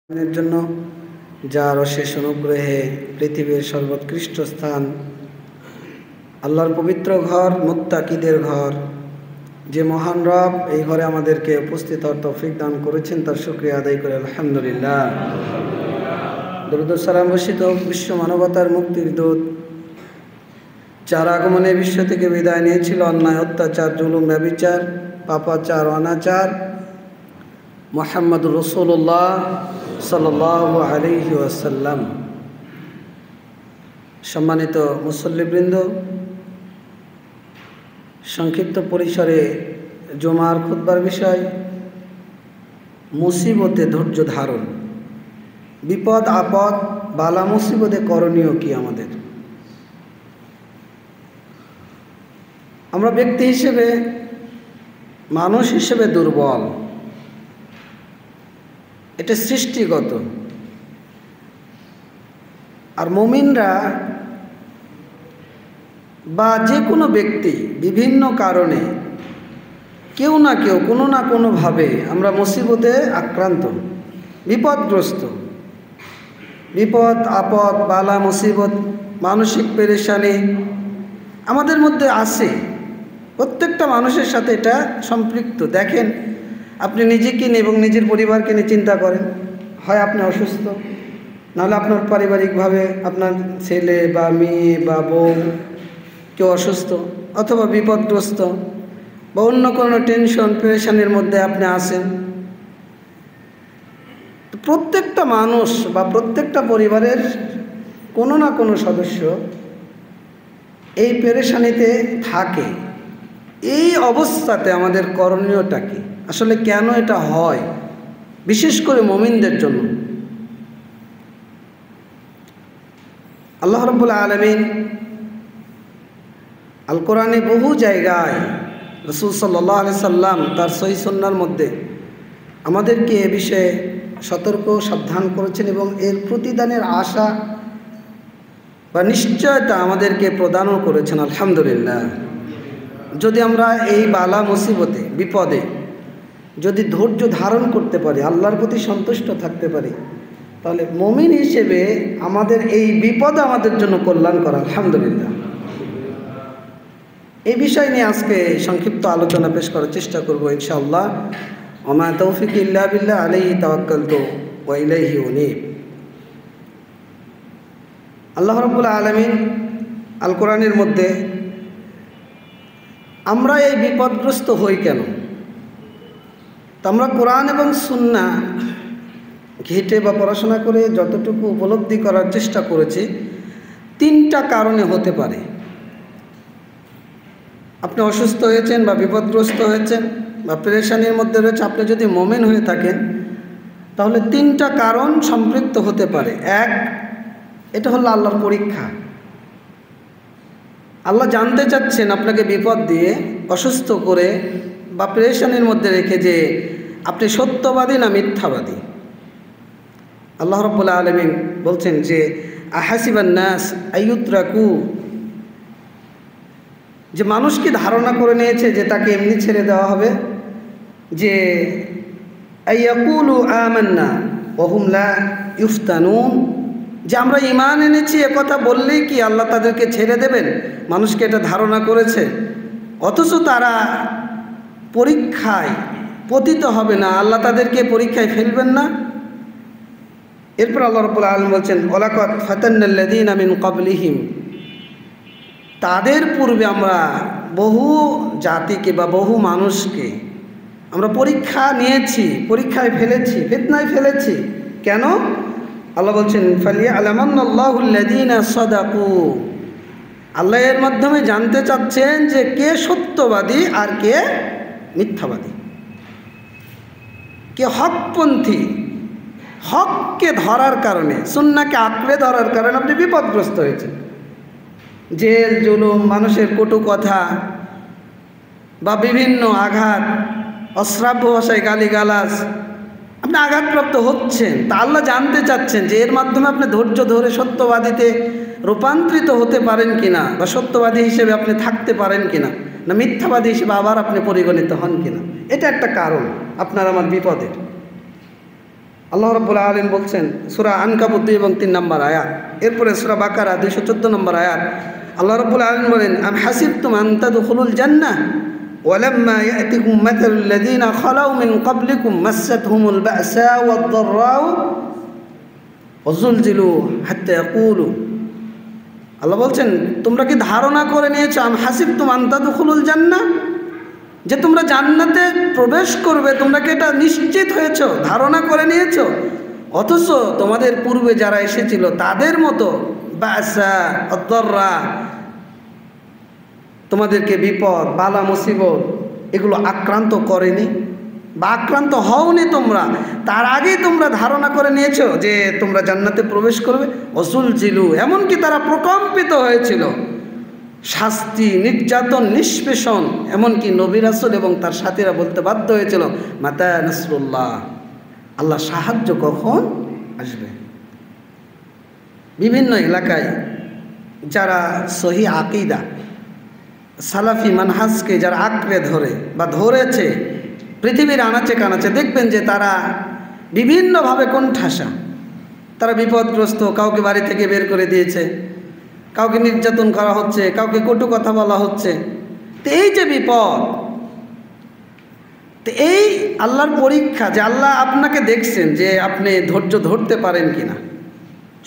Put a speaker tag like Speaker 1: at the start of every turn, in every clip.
Speaker 1: এর জন্য যার অশেষ অনুগ্রহে পৃথিবীর সর্বোৎকৃষ্ট স্থান, আল্লাহর পবিত্র ঘর, মুত্তাকিদের ঘর, যে মহান রব এই ঘরে আমাদেরকে উপস্থিত হওয়ার তৌফিক দান করেছেন, তার শুকরিয়া আদায় করে আলহামদুলিল্লাহ। দরুদ ও সালাম বর্ষিত বিশ্ব মানবতার মুক্তির দূত, যার আগমনে বিশ্ব থেকে বিদায় নিয়েছিল অন্যায়, অত্যাচার, জুলুম, ব্যভিচার, পাপাচার, অনাচার, মুহাম্মদুর রাসূলুল্লাহ সাল্লাল্লাহু আলাইহি ওয়াসাল্লাম। সম্মানিত মুসল্লিবৃন্দ, সংক্ষিপ্ত পরিসরে জুমার খুতবার বিষয় মুসিবতে ধৈর্য ধারণ। বিপদ আপদ বালা মুসিবতে করণীয় কি আমাদের? আমরা ব্যক্তি হিসেবে, মানুষ হিসেবে দুর্বল, এটা সৃষ্টিগত। আর মুমিনরা বা যে কোনো ব্যক্তি বিভিন্ন কারণে কেউ না কেউ কোনো না কোনোভাবে আমরা মুসিবতে আক্রান্ত, বিপদগ্রস্ত। বিপদ আপদ বালা মুসিবত, মানসিক পেরেশানি আমাদের মধ্যে আছে। প্রত্যেকটা মানুষের সাথে এটা সম্পৃক্ত। দেখেন, আপনি নিজেকে নিয়ে এবং নিজের পরিবারকে নিয়ে চিন্তা করেন। হয় আপনি অসুস্থ, নাহলে আপনার পারিবারিকভাবে আপনার ছেলে বা মেয়ে বা বউ কেউ অসুস্থ, অথবা বিপদগ্রস্ত বা অন্য কোনো টেনশন পেরেশানির মধ্যে আপনি আছেন। প্রত্যেকটা মানুষ বা প্রত্যেকটা পরিবারের কোনো না কোনো সদস্য এই পেরেশানিতে থাকে। এই অবস্থাতে আমাদের করণীয়টা কি? আসলে কেন এটা হয়, বিশেষ করে মুমিনদের জন্য? আল্লাহ রাব্বুল আলামিন আল কোরআনে বহু জায়গায়, রাসূল সাল্লাল্লাহু আলাইহি সাল্লাম তার সহিহ সুন্নাহর মধ্যে আমাদেরকে এ বিষয়ে সতর্ক সাবধান করেছেন এবং এর প্রতিদানের আশা বা নিশ্চয়তা আমাদেরকে প্রদানও করেছেন। আলহামদুলিল্লাহ। যদি আমরা এই বালা মুসিবতে, বিপদে যদি ধৈর্য ধারণ করতে পারি, আল্লাহর প্রতি সন্তুষ্ট থাকতে পারি, তাহলে মুমিন হিসেবে আমাদের এই বিপদ আমাদের জন্য কল্যাণকর। আলহামদুলিল্লাহ। এই বিষয় নিয়ে আজকে সংক্ষিপ্ত আলোচনা পেশ করার চেষ্টা করব ইনশাআল্লাহ। ওমা তৌফিক ইল্লা বিল্লাহ, আলাইহি তাওয়াক্কালতু ওয়া ইলাইহি উনীব। আল্লাহ রাব্বুল আলামিন আল কোরআনের মধ্যে আমরা এই বিপদগ্রস্ত হই কেন, তা আমরা কোরআন এবং সুন্নাহ ঘেঁটে বা পড়াশোনা করে যতটুকু উপলব্ধি করার চেষ্টা করেছি, তিনটা কারণে হতে পারে। আপনি অসুস্থ হয়েছেন বা বিপদগ্রস্ত হয়েছেন বা পেরেশানির মধ্যে রয়েছে, আপনি যদি মুমিন হয়ে থাকেন, তাহলে তিনটা কারণ সম্পৃক্ত হতে পারে। এক, এটা হলো আল্লাহর পরীক্ষা। আল্লাহ জানতে চাচ্ছেন আপনাকে বিপদ দিয়ে, অসুস্থ করে বা পেরেশানির মধ্যে রেখে যে আপনি সত্যবাদী না মিথ্যাবাদী। আল্লাহ রাব্বুল আলামিন বলছেন যে আহাসিবান নাস আইয়ুতরাকু, যে মানুষ কি ধারণা করে নিয়েছে যে তাকে এমনি ছেড়ে দেওয়া হবে, যে আইয়াকুলু আমান্না ওয়া হুম লা ইফতানুন, যে আমরা ঈমান এনেছি একথা বললেই কি আল্লাহ তাদেরকে ছেড়ে দেবেন? মানুষকে এটা ধারণা করেছে, অথচ তারা পরীক্ষায় পতিত হবে না, আল্লাহ তাদেরকে পরীক্ষায় ফেলবেন না। এরপর আল্লাহ রাব্বুল আলামিন বলছেন ওয়ালাকাদ ফাতান্নাল্লাযীনা মিন ক্বাবলিহিম, তাদের পূর্বে আমরা বহু জাতিকে বা বহু মানুষকে আমরা পরীক্ষা নিয়েছি, পরীক্ষায় ফেলেছি, ফিতনায় ফেলেছি। কেন? আল্লাহ বলছেন ফালিয়ালামান্নাল্লাহুল্লাযীনা সাদাকু, আল্লাহ এর মাধ্যমে জানতে চাচ্ছেন যে কে সত্যবাদী আর কে মিথ্যাবাদী, কে হকপন্থী। হককে ধরার কারণে, সুন্নাহকে আঁকড়ে ধরার কারণে আপনি বিপদগ্রস্ত হয়েছেন। জেল জুলুম, মানুষের কটু কথা বা বিভিন্ন আঘাত, অশ্রাব্য ভাষায় গালিগালাজ, আপনি আঘাতপ্রাপ্ত হচ্ছেন। তা আল্লাহ জানতে চাচ্ছেন যে এর মাধ্যমে আপনি ধৈর্য ধরে সত্যবাদীতে রূপান্তরিত হতে পারেন কিনা, বা সত্যবাদী হিসেবে আপনি থাকতে পারেন কিনা, না মিথ্যাবাদী হিসেবে আবার আপনি পরিগণিত হন কিনা। এটা একটা কারণ আপনার আমার বিপদের। আল্লাহ রাব্বুল আলামিন বলছেন সূরা আনকাবুত 2 এবং 3 নম্বর আয়াত, এরপরে সূরা বাকারা 214 নম্বর আয়াত, আল্লাহ রাব্বুল আলামিন বলেন, আম হাসিবতুম আন তাদখুলুল জান্নাহ ওয়ালাম্মা ইয়াতিকুম মাথালুল লাযিনা খালাউ মিন ক্বাবলিকুম মাসসাতহুমুল বা'সা ওয়াদ-দাররাউ ওয়াযুলজিলু হাত্তা ইয়াকুলু। আল্লাহ বলছেন, তোমরা কি ধারণা করে নিয়েছো, আম হাসিবতুম আন তাদখুলুল জান্নাহ, যে তোমরা জান্নাতে প্রবেশ করবে, তোমরা কি এটা নিশ্চিত হয়েছো, ধারণা করে নিয়েছো? অথচ তোমাদের পূর্বে যারা এসেছিল তাদের মতো বাসা অদ্দররা, তোমাদেরকে বিপদ বালা মুসিবত এগুলো আক্রান্ত করেনি বা আক্রান্ত হওনি তোমরা, তার আগেই তোমরা ধারণা করে নিয়েছো যে তোমরা জান্নাতে প্রবেশ করবে। অসুল জিলু, এমনকি তারা প্রকম্পিত হয়েছিল, শাস্তি নির্যাতন নিষ্পেষণ, এমনকি নবী রাসূল এবং তার সাথীরা বলতে বাধ্য হয়েছিল, মাতা নাসরুল্লাহ, আল্লাহ সাহায্য কখন আসবে। বিভিন্ন এলাকায় যারা সহি আকীদা সালাফি মানহাজকে যারা আঁকড়ে ধরে বা ধরেছে পৃথিবীর আনাচে কানাচে, দেখবেন যে তারা বিভিন্নভাবে কোণঠাসা, তারা বিপদগ্রস্ত, কাউকে বাড়ি থেকে বের করে দিয়েছে, কাউকে নির্যাতন করা হচ্ছে, কাউকে কটু কথা বলা হচ্ছে। তো এই যে বিপদ, তো এই আল্লাহর পরীক্ষা, যে আল্লাহ আপনাকে দেখছেন যে আপনি ধৈর্য ধরতে পারেন কিনা,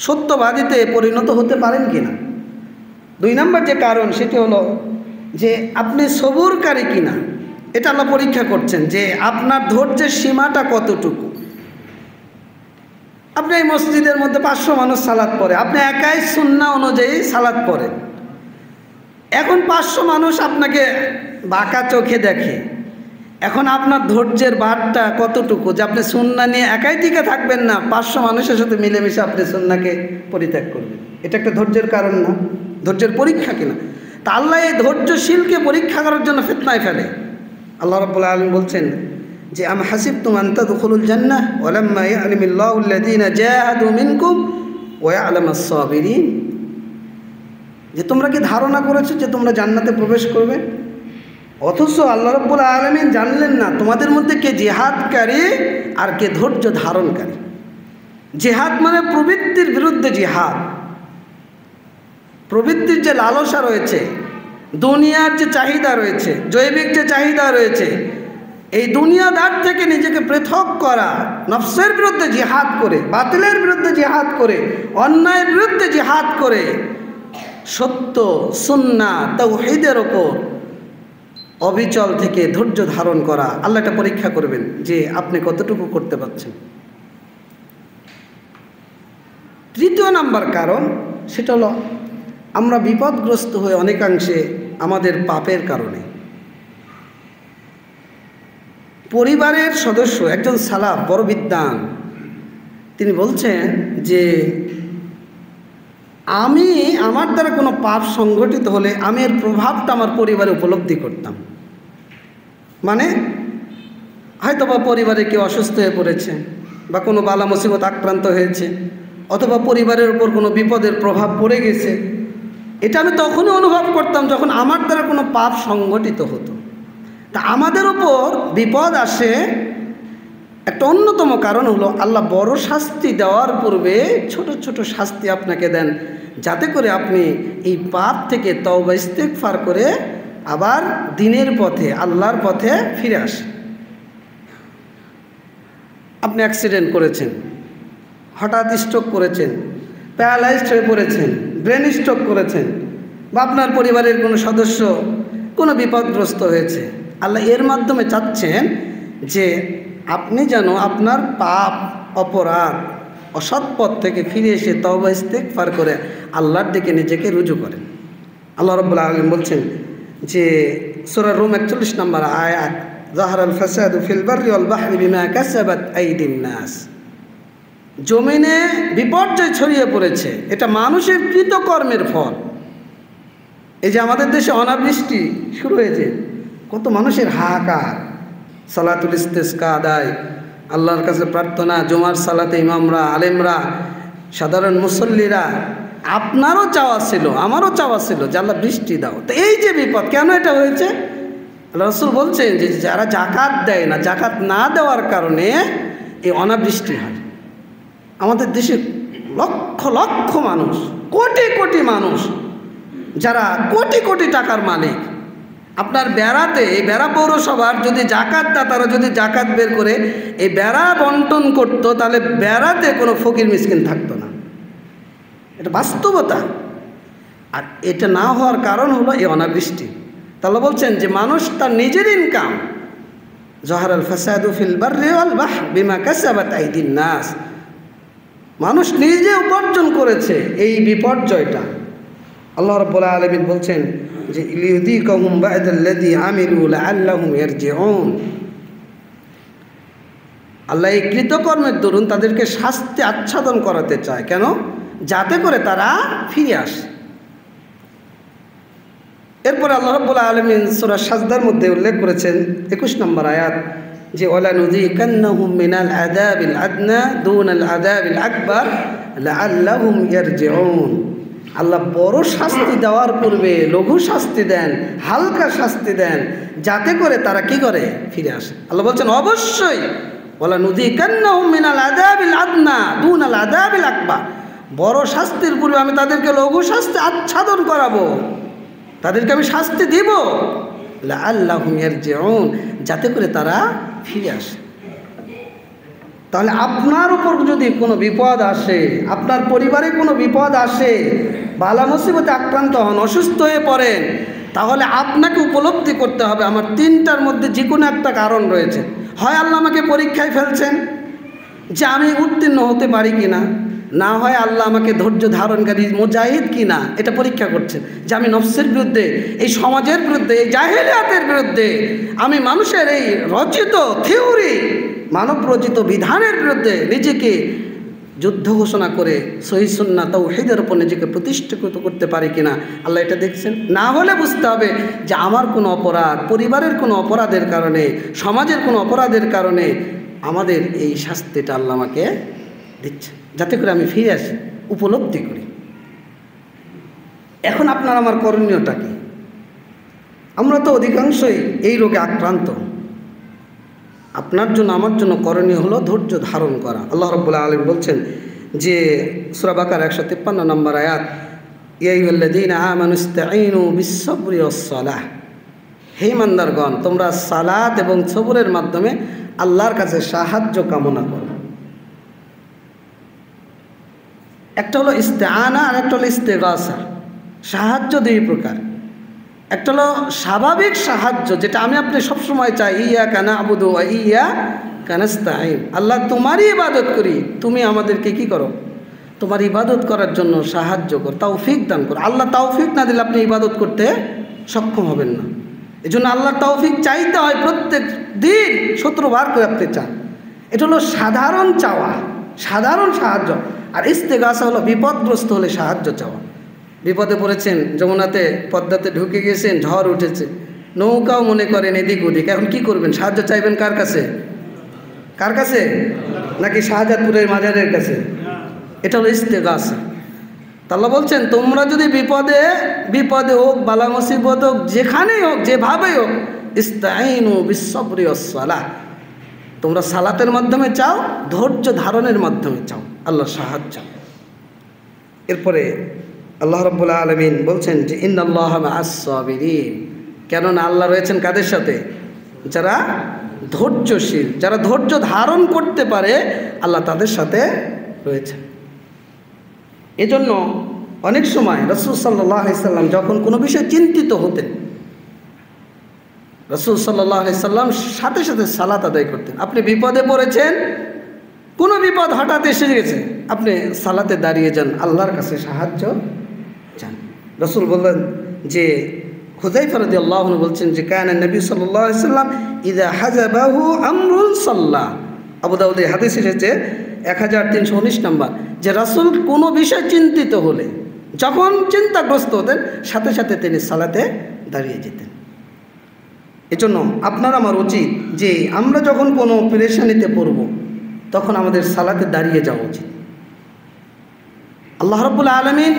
Speaker 1: সত্যবাদীতে পরিণত হতে পারেন কিনা। 2 নম্বর যে কারণ সেটি হলো যে আপনি সবুরকারী কিনা, এটা আল্লাহ পরীক্ষা করছেন যে আপনার ধৈর্যের সীমাটা কতটুকু। আপনি এই মসজিদের মধ্যে 500 মানুষ সালাত পড়ে, আপনি একাই সুন্নাহ অনুযায়ী সালাত পড়েন, এখন 500 মানুষ আপনাকে বাঁকা চোখে দেখে, এখন আপনার ধৈর্যের বারটা কতটুকু যে আপনি সুন্নাহ নিয়ে একাই টিকে থাকবেন না, 500 মানুষের সাথে মিলেমিশে আপনি সুন্নাহকে পরিত্যাগ করবেন। এটা একটা ধৈর্যের কারণ না, ধৈর্যের পরীক্ষা কিনা। তা আল্লাহ এই ধৈর্যশীলকে পরীক্ষা করার জন্য ফিতনায় ফেলে। আল্লাহ রাব্বুল আলামিন বলছেন যে আম হাসিবতুম আন তাদখুলুল জান্নাহ ওয়ালাম্মা ইয়া'লামিল্লাহু আল্লাযীনা জাহাদু মিনকুম ওয়া ইয়া'লামাস সাবিরিন, যে তোমরা কি ধারণা করেছো যে তোমরা জান্নাতে প্রবেশ করবে, অথচ আল্লাহ রাব্বুল আলামিন জানলেন না তোমাদের মধ্যে কে জিহাদকারী আর কে ধৈর্য ধারণকারী। জিহাদ মানে প্রবৃত্তির বিরুদ্ধে জিহাদ, প্রবৃত্তির যে লালসা রয়েছে, দুনিয়ার যে চাহিদা রয়েছে, জৈবিক যে চাহিদা রয়েছে, এই দুনিয়াদার থেকে নিজেকে পৃথক করা, নফসের বিরুদ্ধে জিহাদ করে, বাতিলের বিরুদ্ধে জিহাদ করে, অন্যায়ের বিরুদ্ধে জিহাদ করে, সত্য সুন্নাহ তাওহীদের ওপর অবিচল থেকে ধৈর্য ধারণ করা। আল্লাহ এটা পরীক্ষা করবেন যে আপনি কতটুকু করতে পারছেন। 3 নম্বর কারণ সেটা হলো আমরা বিপদগ্রস্ত হয়ে অনেকাংশে আমাদের পাপের কারণে। পরিবারের সদস্য একজন সালাফ বড় বিদ্বান, তিনি বলছেন যে আমার দ্বারা কোনো পাপ সংঘটিত হলে আমি এর প্রভাবটা আমার পরিবারে উপলব্ধি করতাম। মানে হয়তো বা পরিবারে কেউ অসুস্থ হয়ে পড়েছে বা কোনো বালা মুসিবত আক্রান্ত হয়েছে, অথবা পরিবারের উপর কোনো বিপদের প্রভাব পড়ে গেছে, এটা আমি তখনই অনুভব করতাম যখন আমার দ্বারা কোনো পাপ সংঘটিত হতো। তা আমাদের ওপর বিপদ আসে একটা অন্যতম কারণ হলো আল্লাহ বড় শাস্তি দেওয়ার পূর্বে ছোট ছোট শাস্তি আপনাকে দেন, যাতে করে আপনি এই পাপ থেকে তওবা ইস্তেগফার করে আবার দ্বীনের পথে, আল্লাহর পথে ফিরে আসেন। আপনি অ্যাক্সিডেন্ট করেছেন, হঠাৎ স্ট্রোক করেছেন, প্যারালাইজড হয়ে পড়েছেন, ব্রেন স্ট্রোক করেছেন, বা আপনার পরিবারের কোনো সদস্য কোনো বিপদগ্রস্ত হয়েছে, আল্লাহ এর মাধ্যমে চাচ্ছেন যে আপনি যেন আপনার পাপ অপরাধ অসৎ পথ থেকে ফিরে এসে তওবা ইস্তেগফার করে আল্লাহর দিকে নিজেকে রুজু করেন। আল্লাহ রাব্বুল আলামিন বলছেন যে সূরা রুম 41 নম্বর আয়াত, যাহারাল ফাসাদু ফিল বাররি ওয়াল বাহরি বিমা কাসাবাত আইদিন নাস, জমিনে বিপর্যয় ছড়িয়ে পড়েছে, এটা মানুষের কৃতকর্মের ফল। এই যে আমাদের দেশে অনাবৃষ্টি শুরু হয়েছে, কত মানুষের হাহাকার, সালাতুল ইস্তিসকা আদায়, আল্লাহর কাছে প্রার্থনা, জুমার সালাতে ইমামরা, আলেমরা, সাধারণ মুসল্লিরা, আপনারও চাওয়া ছিল, আমারও চাওয়া ছিল যে আল্লাহ বৃষ্টি দাও। তো এই যে বিপদ, কেন এটা হয়েছে? রাসূল বলছেন যে যারা জাকাত দেয় না, জাকাত না দেওয়ার কারণে এই অনাবৃষ্টি হয়। আমাদের দেশে লক্ষ লক্ষ মানুষ, কোটি কোটি মানুষ যারা কোটি কোটি টাকার মালিক, আপনার বেড়াতে, এই বেড়া পৌরসভার যদি জাকাতদাতারা যদি জাকাত বের করে এই বেড়া বন্টন করতো, তাহলে বেড়াতে কোনো ফকির মিসকিন থাকতো না। এটা বাস্তবতা। আর এটা না হওয়ার কারণ হলো এই অনাবৃষ্টি। তাহলে বলছেন যে মানুষ তার নিজের ইনকাম, জহারাল ফাসাদু ফিল বাররি ওয়াল বাহর বিমা কাসাবাত আইদিন নাস, মানুষ নিজে উপার্জন করেছে এই বিপর্যয়টা। আল্লাহ রাব্বুল আলামিন বলছেন যে লিউযীকাহুম বা'দাল্লাযী আমিলু লাআল্লাহুম ইয়ারজিউন, আল্লাহ এই কৃতকর্মের দরুন তাদেরকে শাস্তি আচ্ছাদন করাতে চায়। কেন? যাতে করে তারা ফিরে আসে। এরপরে আল্লাহ রাব্বুল আলামিন সূরা সাজদার মধ্যে উল্লেখ করেছেন 21 নম্বর আয়াত, যে ওয়ালানুযীকান্নাহুম মিনাল আযাবিল আদনা দুনাল আযাবিল আকবার লাআল্লাহুম ইয়ারজিউন। আল্লাহ বড় শাস্তি দেওয়ার পূর্বে লঘু শাস্তি দেন, হালকা শাস্তি দেন, যাতে করে তারা কি করে? ফিরে আসে। আল্লাহ বলছেন অবশ্যই ওয়ালানুযীকান্নাহুম মিনাল আযাবিল আদনা দুনাল আযাবিল আকবার, বড় শাস্তির পূর্বে আমি তাদেরকে লঘু শাস্তি আচ্ছাদন করাবো, তাদেরকে আমি শাস্তি দিব, লাআল্লাহুম ইয়ারজিউন, যাতে করে তারা ফিরে আসে। তাহলে আপনার উপর যদি কোনো বিপদ আসে, আপনার পরিবারে কোনো বিপদ আসে, বালা মুসিবতে আক্রান্ত হন, অসুস্থ হয়ে পড়েন, তাহলে আপনাকে উপলব্ধি করতে হবে আমার তিনটার মধ্যে যে কোনো একটা কারণ রয়েছে। হয় আল্লাহ আমাকে পরীক্ষায় ফেলছেন যে আমি উত্তীর্ণ হতে পারি কিনা, না হয় আল্লাহ আমাকে ধৈর্য ধারণকারী মুজাহিদ কিনা এটা পরীক্ষা করছেন, যে আমি নফসের বিরুদ্ধে, এই সমাজের বিরুদ্ধে, এই জাহেলিয়াতের বিরুদ্ধে, আমি মানুষের এই রচিত থিওরি, মানব রচিত বিধানের বিরুদ্ধে নিজেকে যুদ্ধ ঘোষণা করে সহিহ সুন্নাহ তাওহীদের উপর নিজেকে প্রতিষ্ঠিত করতে পারি কিনা আল্লাহ এটা দেখছেন। না হলে বুঝতে হবে যে আমার কোনো অপরাধ, পরিবারের কোনো অপরাধের কারণে, সমাজের কোনো অপরাধের কারণে আমাদের এই শাস্তিটা আল্লাহ আমাকে দিচ্ছে, যাতে করে আমি ফিরে আসি, উপলব্ধি করি। এখন আপনার আমার করণীয়টা কি? আমরা তো অধিকাংশই এই রোগে আক্রান্ত। আপনার জন্য আমার জন্য করণীয় হলো ধৈর্য ধারণ করা। আল্লাহ রাব্বুল আলামিন বলছেন যে সূরা বাকারা 153 নম্বর আয়াত, ইয়া আইয়ুহাল্লাযীনা আমানু ইসতাঈনু বিস-সাবরি ওয়াস-সালাহ, হে ইমানদারগণ তোমরা সালাত এবং সবরের মাধ্যমে আল্লাহর কাছে সাহায্য কামনা করো। একটা হলো ইস্তেআনা আর একটা হলো ইস্তেগাসা। সাহায্য দুই প্রকার। একটা হলো স্বাভাবিক সাহায্য, যেটা আমি আপনি সবসময় চাই, ইয়্যাকা না'বুদু ওয়া ইয়্যাকা নাস্তাঈন, আল্লাহ তোমারই ইবাদত করি, তুমি আমাদেরকে কি করো? তোমার ইবাদত করার জন্য সাহায্য কর, তৌফিক দান করো। আল্লাহ তৌফিক না দিলে আপনি ইবাদত করতে সক্ষম হবেন না। এই জন্য আল্লাহ তৌফিক চাইতে হয়, প্রত্যেক দিন 17 বার করে আপনি চান। এটা হলো সাধারণ চাওয়া, সাধারণ সাহায্য। আর ইস্তেগাসা হলো বিপদগ্রস্ত হলে সাহায্য চাওয়া। বিপদে পড়েছেন, যমুনাতে পদ্মাতে ঢুকে গেছেন, ঝড় উঠেছে, নৌকাও মনে করেন এদিক ওদিক, এখন কি করবেন? সাহায্য চাইবেন কার কাছে? কার কাছে? নাকি শাহজাদপুরের মাজারের কাছে? এটা হলো ইস্তেগাসা। আল্লাহ বলছেন তোমরা যদি বিপদে হোক, বালা মুসিবত হোক, যেখানেই হোক, যেভাবেই হোক, ইস্তাঈনু বিস-সাবরি ওয়াস-সালাহ, তোমরা সালাতের মাধ্যমে চাও, ধৈর্য ধারণের মাধ্যমে চাও আল্লাহর সাহায্য। এরপরে আল্লাহ রাব্বুল আলামিন বলছেন যে ইন্নাল্লাহা মা'আস-সাবিরিন, কেননা আল্লাহ রয়েছেন কাদের সাথে? যারা ধৈর্যশীল, যারা ধৈর্য ধারণ করতে পারে, আল্লাহ তাদের সাথে রয়েছেন। এজন্য অনেক সময় রাসূল সাল্লাল্লাহু আলাইহি সাল্লাম যখন কোনো বিষয়ে চিন্তিত হতেন, রাসূল সাল্লাল্লাহু আলাইহি সাল্লাম সাথে সাথে সালাত আদায় করতেন। আপনি বিপদে পড়েছেন, কোনো বিপদ হঠাৎ এসে গেছে, আপনি সালাতে দাঁড়িয়ে যান, আল্লাহর কাছে সাহায্য চান। রাসূল বললেন যে হুযায়ফা রাদিয়াল্লাহু আনহু বলছেন যে কানা নবী সাল্লাল্লাহু আলাইহি সাল্লাম ইযা হাযাবাহু আমরুন সাল্লা। আবু দাউদে হাদিস এসেছে 1319 নম্বর, যে রাসূল কোনো বিষয় চিন্তিত হলে, যখন চিন্তাগ্রস্ত হতেন, সাথে সাথে তিনি সালাতে দাঁড়িয়ে যেতেন। এজন্য আপনার আমার উচিত যে আমরা যখন কোনো পেরেশানিতে পড়ব, তখন আমাদের সালাতে দাঁড়িয়ে যাওয়া উচিত। আল্লাহ রাব্বুল আলামিন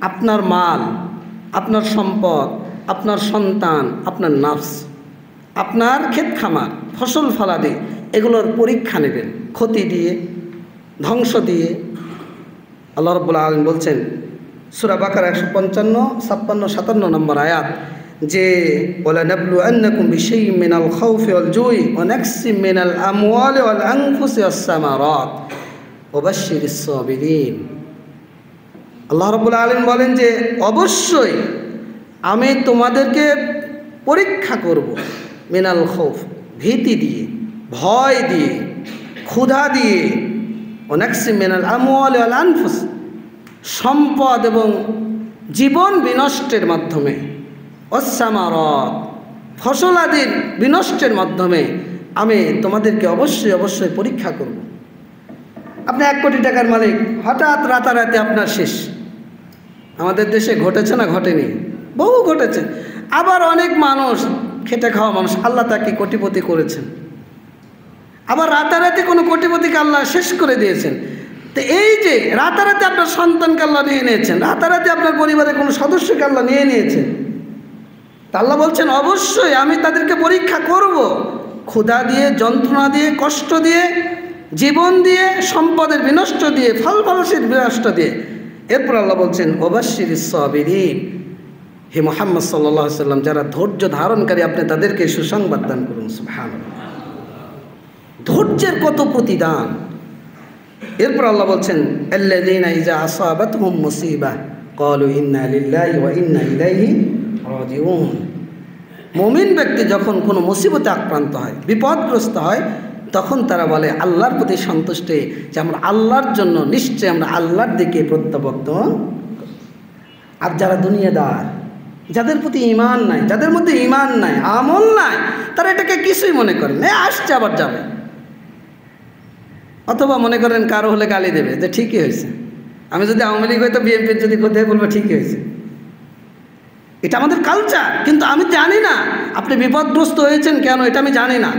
Speaker 1: আপনার মাল, আপনার সম্পদ, আপনার সন্তান, আপনার নাফস, আপনার ক্ষেত খামার, ফসল ফলাদি, এগুলোর পরীক্ষা নেবেন, ক্ষতি দিয়ে, ধ্বংস দিয়ে। আল্লাহ রাব্বুল আলামিন বলছেন সূরা বাকারা 155, 56, 57 নম্বর আয়াত যে ওয়ালানাবলুয়ান্নাকুম বিশাইইন মিনাল খাউফি ওয়াল জুই ওয়া নাকসিম মিনাল আমওয়ালি ওয়াল আনফুসি ওয়াস সামারাত ওয়া বাশশিরিস সাবিরিন। আল্লাহ রাব্বুল আলামিন বলেন যে অবশ্যই আমি তোমাদেরকে পরীক্ষা করব মিনাল খাউফ, ভীতি দিয়ে, ভয় দিয়ে, ক্ষুধা দিয়ে, ওয়া নাকসিম মিনাল আমওয়ালি ওয়াল আনফুস, সম্পদ এবং জীবন বিনষ্টের মাধ্যমে, অসামারত, ফসলাদির বিনষ্টের মাধ্যমে আমি তোমাদেরকে অবশ্যই অবশ্যই পরীক্ষা করব। আপনি 1 কোটি টাকার মালিক, হঠাৎ রাতারাতি আপনার শেষ। আমাদের দেশে ঘটেছে না ঘটেনি? বহু ঘটেছে। আবার অনেক মানুষ, খেটে খাওয়া মানুষ, আল্লাহ তাকে কোটিপতি করেছেন। আবার রাতারাতি কোনো কোটিপতিকে আল্লাহ শেষ করে দিয়েছেন। তো এই যে রাতারাতি আপনার সন্তানকে আল্লাহ নিয়ে নিয়েছেন, রাতারাতি আপনার পরিবারের কোনো সদস্যকে আল্লাহ নিয়ে নিয়েছেন, তা আল্লাহ বলছেন অবশ্যই আমি তাদেরকে পরীক্ষা করব, ক্ষুধা দিয়ে, যন্ত্রণা দিয়ে, কষ্ট দিয়ে, জীবন দিয়ে, সম্পদের বিনষ্ট দিয়ে, ফল ফলসের বিনষ্ট দিয়ে। এরপর আল্লাহ বলছেন ওয়াবাশশিরিস সাবিরিন, হে মুহাম্মদ সাল্লাল্লাহু আলাইহি ওয়াসাল্লাম, যারা ধৈর্য ধারণকারী আপনি তাদেরকে সুসংবাদ দান করুন। সুবহানাল্লাহ, ধৈর্যের কত প্রতিদান। এরপর আল্লাহ বলছেন আল্লাযীনা ইযা আসাবাতহুম মুসিবাহ ক্বালু ইন্না লিল্লাহি ওয়া ইন্না ইলাইহি রাজিউন। মুমিন ব্যক্তি যখন কোনো মুসিবতে আক্রান্ত হয়, বিপদগ্রস্ত হয়, তখন তারা বলে আল্লাহর প্রতি সন্তুষ্ট যে আমরা আল্লাহর জন্য নিশ্চয় আমরা আল্লাহর দিকে প্রত্যাবর্তন। আর যারা দুনিয়াদার, যাদের প্রতি ঈমান নাই, যাদের মধ্যে ঈমান নাই, আমল নাই, তারা এটাকে কিছুই মনে করে না, আসছে আবার যাবে। অথবা মনে করেন কারো হলে গালি দেবে যে ঠিকই হয়েছে, আমি যদি আওয়ামী লীগ হয়তো বিএনপির যদি কোথায় বলবো ঠিকই হয়েছে। এটা আমাদের কালচার, কিন্তু আমি জানি না আপনি বিপদগ্রস্ত হয়েছেন কেন, এটা আমি জানি না।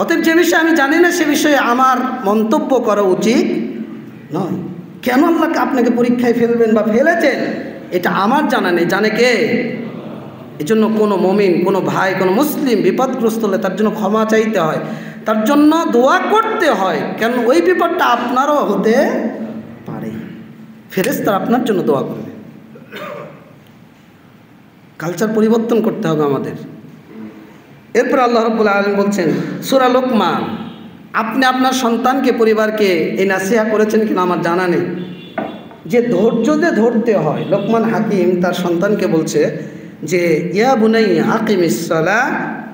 Speaker 1: অতএব যে বিষয়ে আমি জানি না সে বিষয়ে আমার মন্তব্য করা উচিত নয়। কেন আল্লাহ আপনাকে পরীক্ষায় ফেলবেন বা ফেলেছেন এটা আমার জানা নেই, জানে কে? এই জন্য কোনো মুমিন, কোনো ভাই, কোনো মুসলিম বিপদগ্রস্ত হলে তার জন্য ক্ষমা চাইতে হয়, তার জন্য দোয়া করতে হয়। কেন ওই বিপদটা আপনারও হতে পারে, ফেরেশতারা আপনার জন্য দোয়া করবে। কালচার পরিবর্তন করতে হবে আমাদের। এরপর আল্লাহ রাব্বুল আলামিন বলছেন সূরা লোকমান, আপনি আপনার সন্তানকে, পরিবারকে এই নাসিহা করেছেন কিনা আমার জানা নেই, যে ধৈর্য যে ধরতে হয়। লোকমান হাকিম তার সন্তানকে বলছে যে ইয়া বুনাইয়া আকিমিস সালাহ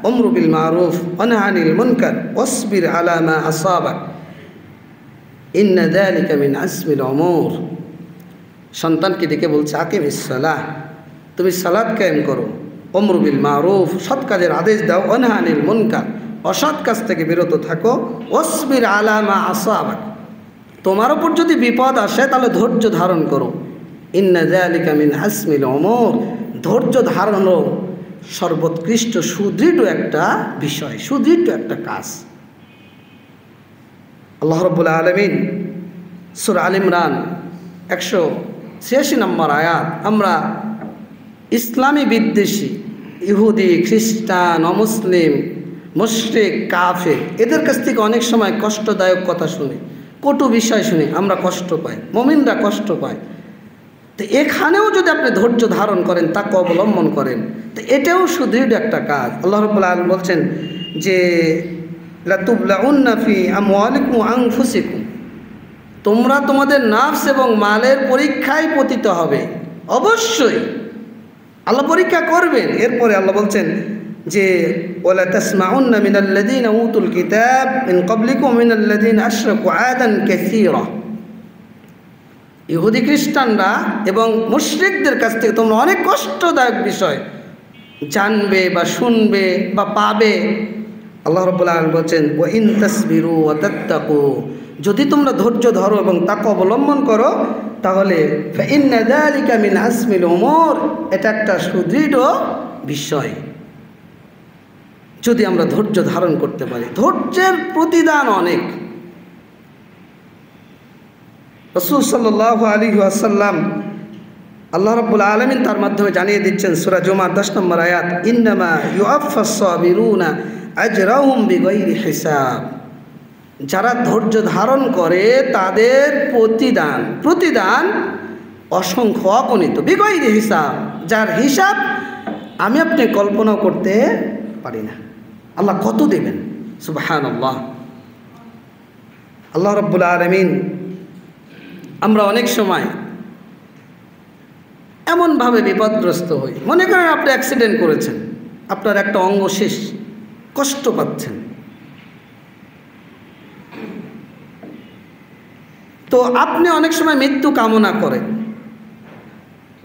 Speaker 1: ওয়ামরু বিল মারুফ ওয়ানহা আনিল মুনকার ওয়াসবির আলা মা আসাবাক ইন্না যালিকা মিন আজমিল উমুর। সন্তানকে ডেকে বলছে আকিমিস সালাহ, তুমি সালাত কায়েম করো, ওমরু বিল মারুফ, সৎ কাজের আদেশ দাও, ওয়ানহা আনিল মুনকার, অসৎ কাজ থেকে বিরত থাকো, ওয়াসবির আলা মা আসাবাক, তোমার উপর যদি বিপদ আসে তাহলে ধৈর্য ধারণ করো, ইন্না যালিকা মিন আজমিল উমুর, ধৈর্য ধারণ সর্বোৎকৃষ্ট সুদৃঢ় একটা বিষয়, সুদৃঢ় একটা কাজ। আল্লাহ রাব্বুল আলামিন সূরা আল ইমরান 186 নম্বর আয়াত, আমরা ইসলামী বিদ্বেষী ইহুদি, খ্রিস্টান, অমুসলিম, মুশরিক, কাফের এদের কাছ থেকে অনেক সময় কষ্টদায়ক কথা শুনি, কটু বিষয় শুনি, আমরা কষ্ট পাই, মুমিনরা কষ্ট পায়। তো এখানেও যদি আপনি ধৈর্য ধারণ করেন, তাকে অবলম্বন করেন, তো এটাও সুদৃঢ় একটা কাজ। আল্লাহ রাব্বুল আলামিন বলছেন যে লাতুবলাউন্না ফি আমওয়ালিকুম ওয়া আনফুসিকুম, তোমরা তোমাদের নাফস এবং মালের পরীক্ষায় পতিত হবে, অবশ্যই আল্লাহ পরীক্ষা করবেন। এরপরে আল্লাহ বলছেন যে ওয়ালা তাসমাউন্না মিনাল্লাযীনা উতুল কিতাব মিন ক্বাবলিকুম ওয়া মিনাল্লাযীনা আশরাকু আদান কাসীরা, ইহুদি খ্রিস্টানরা এবং মুশরিকদের কাছ থেকে তোমরা অনেক কষ্টদায়ক বিষয় জানবে বা শুনবে বা পাবে। আল্লাহ রাব্বুল আলামিন বলছেন ওয়া ইন তাসবিরু ওয়া তাত্তাকু, যদি তোমরা ধৈর্য ধরো এবং তাকে অবলম্বন করো তাহলে ফা ইন্না যালিকা মিন আজমিল উমুর, এটা একটা সুদৃঢ় বিষয় যদি আমরা ধৈর্য ধারণ করতে পারি। ধৈর্যের প্রতিদান অনেক। রাসূল সাল্লাল্লাহু আলাইহি ওয়াসাল্লাম, আল্লাহ রাব্বুল আলামিন তার মাধ্যমে জানিয়ে দিচ্ছেন সূরা জুমার 10 নম্বর আয়াত, ইন্নামা ইউআফফাস সাবিরুনা আজরাহুম বিগাইরি হিসাব, যারা ধৈর্য ধারণ করে তাদের প্রতিদান অসংখ্য অগণিত, বিগয়রি হিসাব, যার হিসাব আমি আপনি কল্পনাও করতে পারি না। আল্লাহ কত দেবেন, সুবহানাল্লাহ। আল্লাহ রাব্বুল আলামিন, আমরা অনেক সময় এমনভাবে বিপদগ্রস্ত হই, মনে করেন আপনি অ্যাক্সিডেন্ট করেছেন, আপনার একটা অঙ্গ শেষ, কষ্ট পাচ্ছেন, তো আপনি অনেক সময় মৃত্যু কামনা করেন,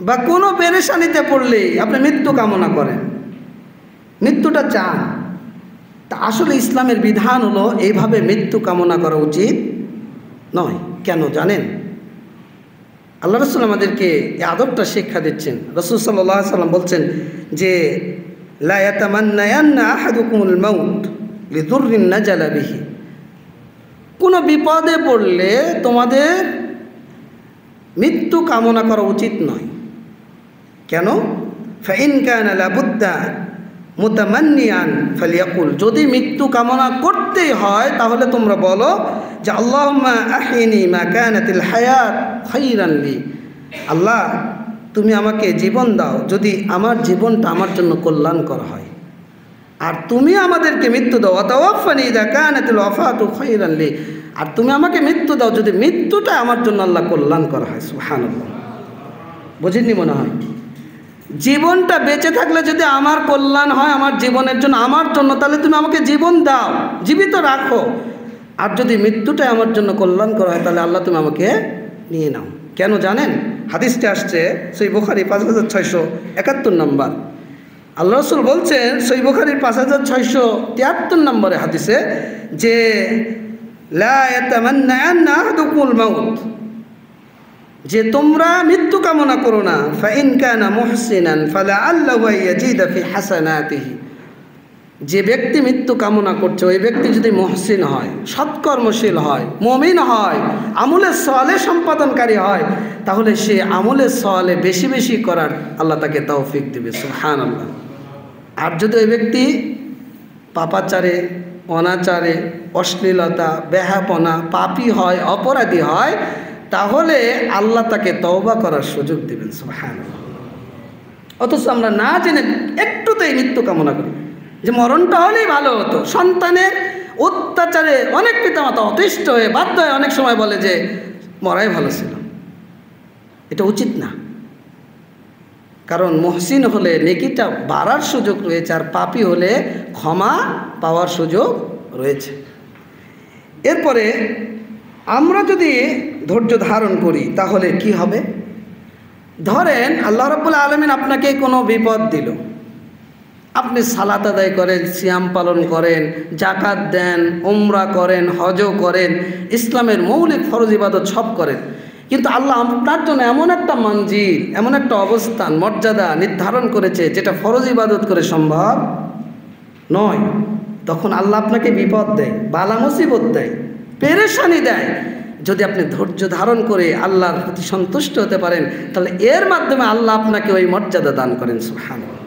Speaker 1: বা কোনো পেরেশানিতে পড়লেই আপনি মৃত্যু কামনা করেন, মৃত্যুটা চান। তা আসলে ইসলামের বিধান হলো এইভাবে মৃত্যু কামনা করা উচিত নয়। কেন জানেন? আল্লাহ রাসূল আমাদেরকে এই আদবটা শিক্ষা দিচ্ছেন। রাসূল সাল্লাল্লাহু আলাইহি ওয়াসাল্লাম বলছেন যে লা ইয়াতামান্নায়ান্না আহাদুকুমুল মাউত লিদুররিন নাজালা বিহি, কোনো বিপদে পড়লে তোমাদের মৃত্যু কামনা করা উচিত নয়। কেন? ফাইন কানা লাবুদ্দা মুতামান্নিয়ান ফালিয়াকুল, যদি মৃত্যু কামনা করতেই হয় তাহলে তোমরা বলো যে আল্লাহুম্মা আহিনি মা কানাতিল হায়াত খায়রান লি, আল্লাহ তুমি আমাকে জীবন দাও যদি আমার জীবনটা আমার জন্য কল্যাণকর হয়, আর তুমি আমাদেরকে মৃত্যু দাও ওয়াতাওয়াফানি ইযা কানাতিল ওয়াফাতু খায়রান লি, আর তুমি আমাকে মৃত্যু দাও যদি মৃত্যুটা আমার জন্য আল্লাহ কল্যাণকর হয়। সুবহানাল্লাহ, বুঝেননি মনে হয়? জীবনটা বেঁচে থাকলে যদি আমার কল্যাণ হয় আমার জীবনের জন্য, আমার জন্য, তাহলে তুমি আমাকে জীবন দাও, জীবিত রাখো, আর যদি মৃত্যুটাই আমার জন্য কল্যাণ করা হয় তাহলে আল্লাহ তুমি আমাকে নিয়ে নাও। কেন জানেন? হাদিসটি আসছে সহিহ বুখারী 5671 নম্বর। আল্লাহ রাসূল বলছেন সহিহ বুখারীর 5673 নম্বরে হাদিসে যে লা ইয়াতামান্নায়ান্না আহাদুকুমুল মাউত, যে তোমরা মৃত্যু কামনা করো না। ফাইন কানা মুহসিনান ফালাআল্লাহু ইয়াজিদা ফি হাসানাতিহি, যে ব্যক্তি মৃত্যু কামনা করছে ওই ব্যক্তি যদি মুহসিন হয়, সৎকর্মশীল হয়, মুমিন হয়, আমলে সালেহ সম্পাদনকারী হয়, তাহলে সে আমলে সালেহ বেশি বেশি করার আল্লাহ তাকে তৌফিক দিবে। সুবহানাল্লাহ। আর যদি ওই ব্যক্তি পাপাচারে, অনাচারে, অশ্লীলতা, বেহাপনা, পাপী হয়, অপরাধী হয়, তাহলে আল্লাহ তাকে তওবা করার সুযোগ দিবেন। সুবহানাল্লাহ। অথচ আমরা না জেনে একটুতেই মৃত্যু কামনা করি, যে মরণটা হলেই ভালো হতো। সন্তানের অত্যাচারে অনেক পিতামাতা অতিষ্ঠ হয়ে বাধ্য হয়ে অনেক সময় বলে যে মরাই ভালো ছিল। এটা উচিত না, কারণ মুহসিন হলে নেকিটা বাড়ার সুযোগ রয়েছে, আর পাপী হলে ক্ষমা পাওয়ার সুযোগ রয়েছে। এরপরে আমরা যদি ধৈর্য ধারণ করি তাহলে কি হবে? ধরেন আল্লাহ রাব্বুল আলামিন আপনাকে কোনো বিপদ দিল, আপনি সালাত আদায় করেন, সিয়াম পালন করেন, জাকাত দেন, উমরা করেন, হজও করেন, ইসলামের মৌলিক ফরজ ইবাদত সব করেন, কিন্তু আল্লাহ আপনার জন্য এমন একটা মঞ্জিল, এমন একটা অবস্থান, মর্যাদা নির্ধারণ করেছে যেটা ফরজ ইবাদত করে সম্ভব নয়। তখন আল্লাহ আপনাকে বিপদ দেয়, বালা মুসিবত দেয়, পেরেশানি দেয়। যদি আপনি ধৈর্য ধারণ করে আল্লাহর প্রতি সন্তুষ্ট হতে পারেন তাহলে এর মাধ্যমে আল্লাহ আপনাকে ওই মর্যাদা দান করেন। সুবহানাল্লাহ।